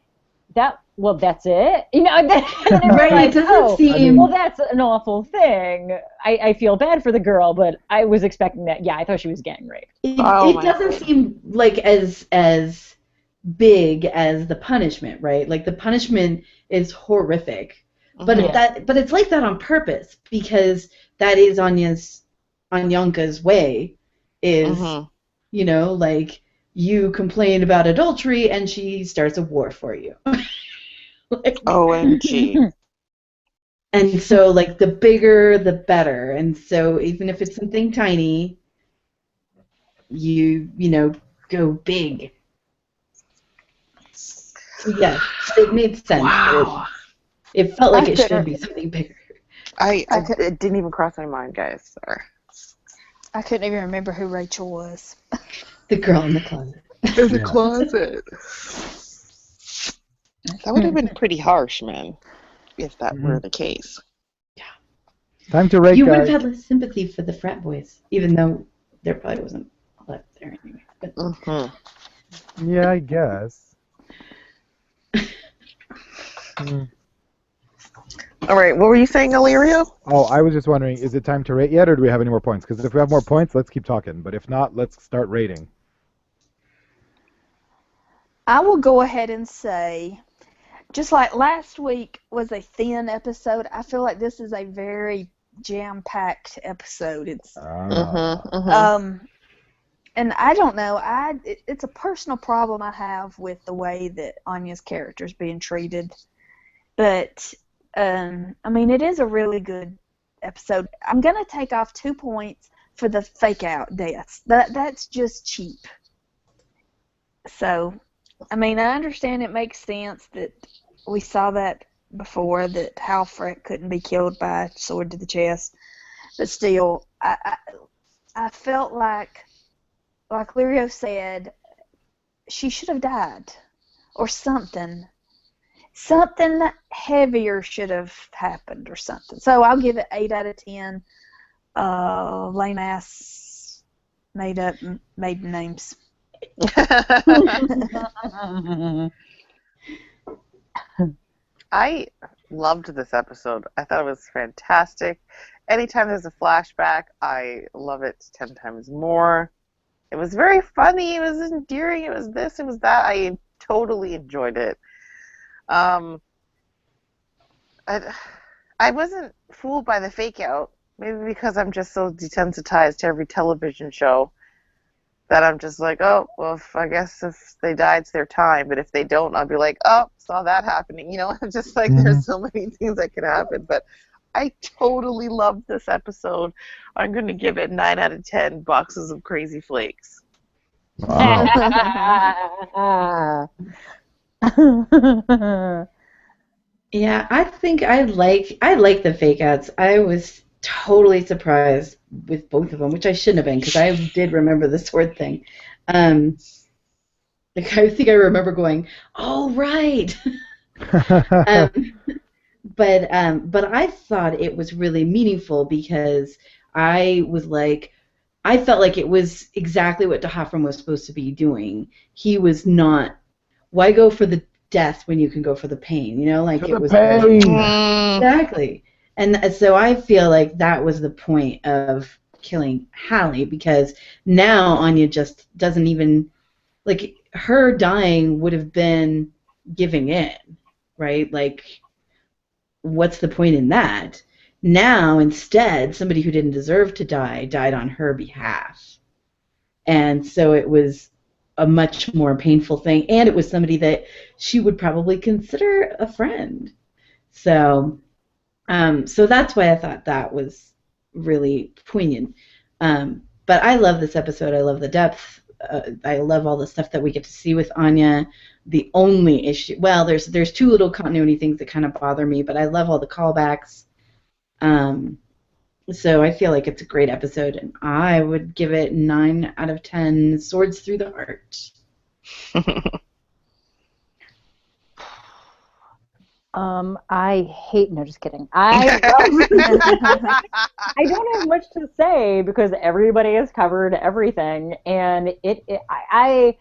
that's it? You know, and then I Right, realized, it doesn't seem. well, that's an awful thing. I feel bad for the girl, but I was expecting that. Yeah, I thought she was getting raped. Oh It my doesn't God. seem like as big as the punishment, right? Like the punishment is horrific, but Mhm. but it's like that on purpose because that is Anyanka's way. Is Mhm. you know like you complain about adultery and she starts a war for you. Like, OMG. and so like the bigger the better, and so even if it's something tiny, you know go big. So yeah, it made sense. Wow. It felt like I it should couldn't- be something bigger. It didn't even cross my mind, guys. Sorry. I couldn't even remember who Rachel was. The girl in the closet. There's a closet. That would have been pretty harsh, man, if that were the case. Time to rate, You would have guys. had less sympathy for the frat boys, even though there probably wasn't a lot there anyway. But Mm-hmm. Yeah, I guess. Hmm. All right, what were you saying, Illyrio? Oh, I was just wondering, is it time to rate yet, or do we have any more points? Because if we have more points, let's keep talking. But if not, let's start rating. I will go ahead and say, just like last week was a thin episode, I feel like this is a very jam-packed episode. It's and I don't know, it's a personal problem I have with the way that Anya's character is being treated. But I mean, it is a really good episode. I'm gonna take off 2 points for the fake out deaths. That's just cheap. So, I mean, I understand it makes sense that we saw that before, that Hal Freck couldn't be killed by a sword to the chest. But still, I felt like Lirio said, she should have died. Or something. Something heavier should have happened or something. So I'll give it 8 out of 10. Lame ass made up maiden names. I loved this episode. I thought it was fantastic. Anytime there's a flashback, I love it 10 times more. It was very funny. It was endearing. It was this. It was that. I totally enjoyed it. I wasn't fooled by the fake out. Maybe because I'm just so desensitized to every television show that I'm just like, oh, well, I guess if they died, it's their time. But if they don't, I'll be like, oh, saw that happening. You know, I'm just like, there's so many things that could happen. But I totally loved this episode. I'm going to give it 9 out of 10 boxes of Crazy Flakes. Wow. yeah, I think I like the fake outs. I was totally surprised with both of them, which I shouldn't have been because I did remember the sword thing. Like I think I remember going, "Oh right." but I thought it was really meaningful because I was like, I felt like it was exactly what De Hoffman was supposed to be doing. He was not. Why go for the death when you can go for the pain? You know, For like it the was pain. exactly. And so I feel like that was the point of killing Hallie, because now Anya just doesn't even, like, her dying would have been giving in, right? Like, what's the point in that? Now, instead, somebody who didn't deserve to die died on her behalf. And so it was a much more painful thing, and it was somebody that she would probably consider a friend. So, so that's why I thought that was really poignant. But I love this episode. I love the depth. I love all the stuff that we get to see with Anya. The only issue, well, there's two little continuity things that kind of bother me, but I love all the callbacks. So I feel like it's a great episode, and I would give it 9 out of 10 swords through the heart. I hate. No, just kidding. I don't have much to say because everybody has covered everything, and I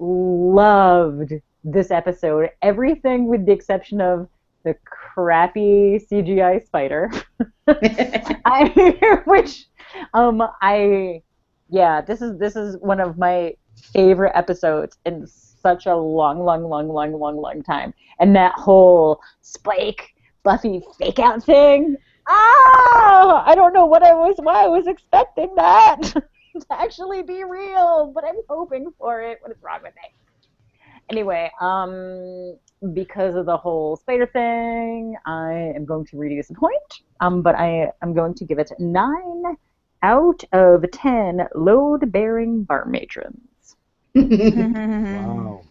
loved this episode. Everything with the exception of the crappy CGI spider. This is one of my favorite episodes in such a long time. And that whole Spike Buffy fake out thing. I don't know why I was expecting that to actually be real, but I'm hoping for it. What is wrong with me? Anyway, because of the whole spider thing, I am going to really disappoint. But I am going to give it 9 out of 10 load-bearing bar matrons. Wow.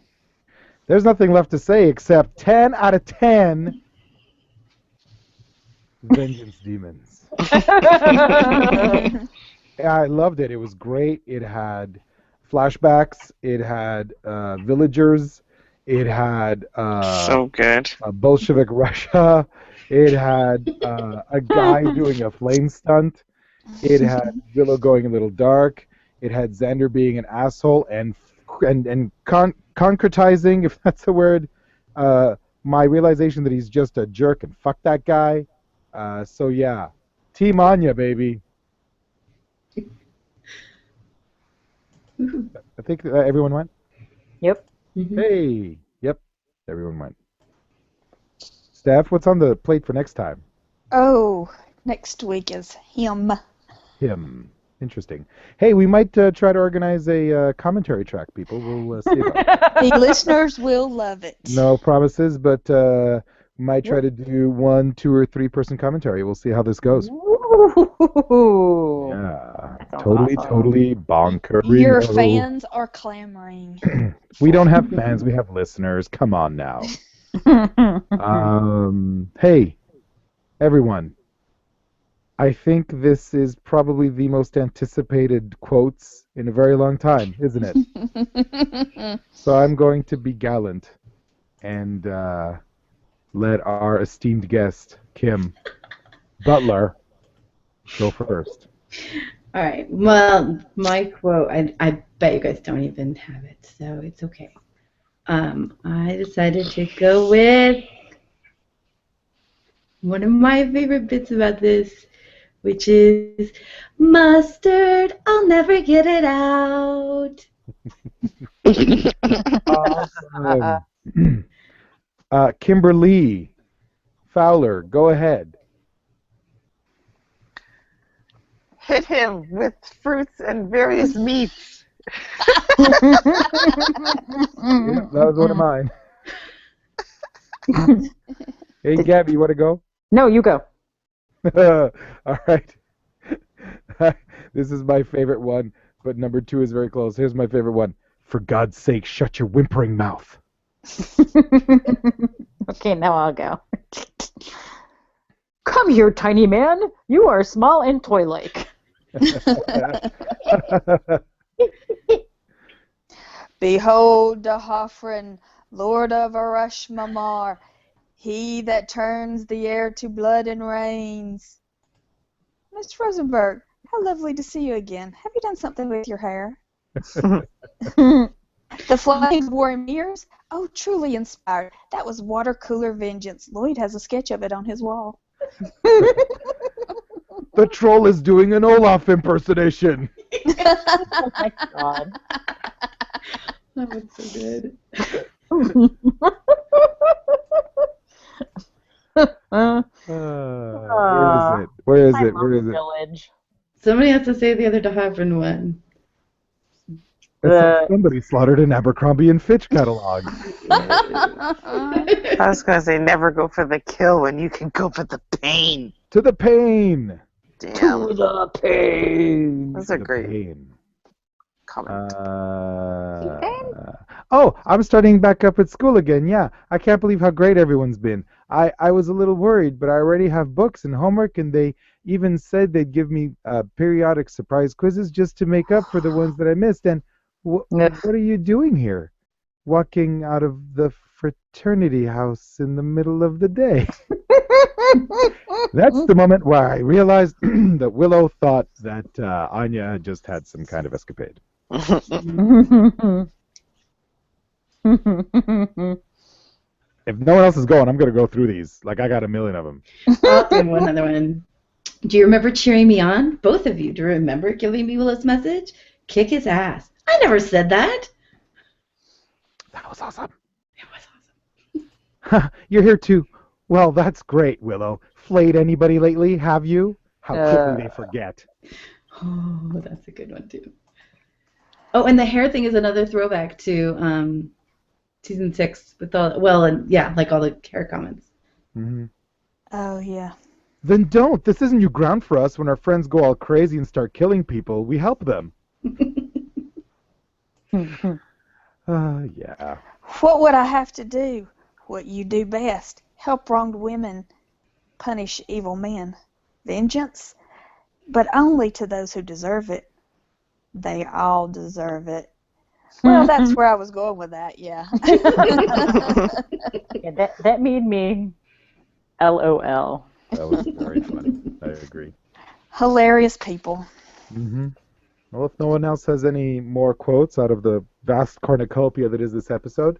There's nothing left to say except 10 out of 10 vengeance demons. Yeah, I loved it. It was great. It had flashbacks. It had villagers. It had So good. Bolshevik Russia. It had a guy doing a flame stunt. It had Willow going a little dark. It had Xander being an asshole and concretizing, if that's a word, my realization that he's just a jerk and fuck that guy. So yeah, Team Anya, baby. I think everyone went. Yep. Hey, yep, everyone went. Steph, what's on the plate for next time? Oh, next week is him. Him. Interesting. Hey, we might try to organize a commentary track, people. We'll see about it. The listeners will love it. No promises, but we might try to do 1, 2, or 3 person commentary. We'll see how this goes. Ooh. Yeah, That sounds totally, awesome. totally bonker. Your fans are clamoring. We don't have fans, we have listeners. Come on now. Hey, everyone. I think this is probably the most anticipated quotes in a very long time, isn't it? So I'm going to be gallant and let our esteemed guest, Kim Butler, go first. All right. Well, my quote, I bet you guys don't even have it, so it's okay. I decided to go with one of my favorite bits about this, which is mustard, I'll never get it out. Awesome. Kimberly Fowler, go ahead. Hit him with fruits and various meats. Yeah, that was one of mine. Hey, Gabby, you want to go? No, you go. All right. This is my favorite one, but number 2 is very close. Here's my favorite one. For God's sake, shut your whimpering mouth. Okay, now I'll go. Come here, tiny man. You are small and toy-like. Behold the Hoffren, Lord of Arash Mamar. He that turns the air to blood and rains. Miss Rosenberg, how lovely to see you again. Have you done something with your hair? The Flames Wore Mirrors? Oh, truly inspired. That was Water Cooler Vengeance. Lloyd has a sketch of it on his wall. The troll is doing an Olaf impersonation. Oh my god. That was so good. Where is it? Where is My it? Where mom's is it? village. Somebody has to say the other Dahavrin one. Somebody slaughtered an Abercrombie and Fitch catalog. I was going to say, never go for the kill when you can go for the pain. To the pain. Damn. To the pain. Those To are the great pain. comments. Oh, I'm starting back up at school again. Yeah, I can't believe how great everyone's been. I was a little worried, but I already have books and homework, and they even said they'd give me periodic surprise quizzes just to make up for the ones that I missed. And Yeah. what are you doing here? Walking out of the fraternity house in the middle of the day. That's the moment where I realized that Willow thought that Anya had just had some kind of escapade. If no one else is going, I'm going to go through these. Like, I got a million of them. I'll do one other one. Do you remember cheering me on? Both of you. Do you remember giving me Willow's message? Kick his ass. I never said that. That was awesome. It was awesome. You're here too. Well, that's great, Willow. Flayed anybody lately, have you? How quickly they forget. Oh, that's a good one too. Oh, and the hair thing is another throwback to season 6 with all like all the hair comments. Mm-hmm. Oh, yeah. Then don't. This isn't new ground for us. When our friends go all crazy and start killing people, we help them. Yeah. What would I have to do? What you do best. Help wronged women, punish evil men. Vengeance? But only to those who deserve it. They all deserve it. Well, that's where I was going with that, yeah. Yeah, that made me LOL. That was very funny. I agree. Hilarious people. Mm-hmm. Well, if no one else has any more quotes out of the vast cornucopia that is this episode,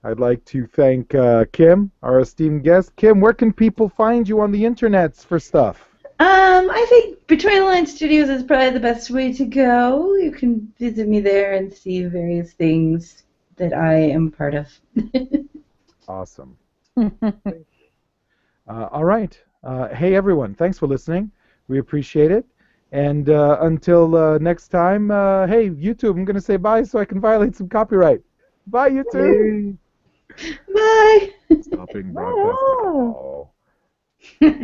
I'd like to thank Kim, our esteemed guest. Kim, where can people find you on the internets for stuff? I think Between the Lines Studios is probably the best way to go. You can visit me there and see various things that I am part of. Awesome. All right. Hey, everyone. Thanks for listening. We appreciate it. And until next time, hey, YouTube, I'm going to say bye so I can violate some copyright. Bye, YouTube. Bye. Stopping broadcast. Oh.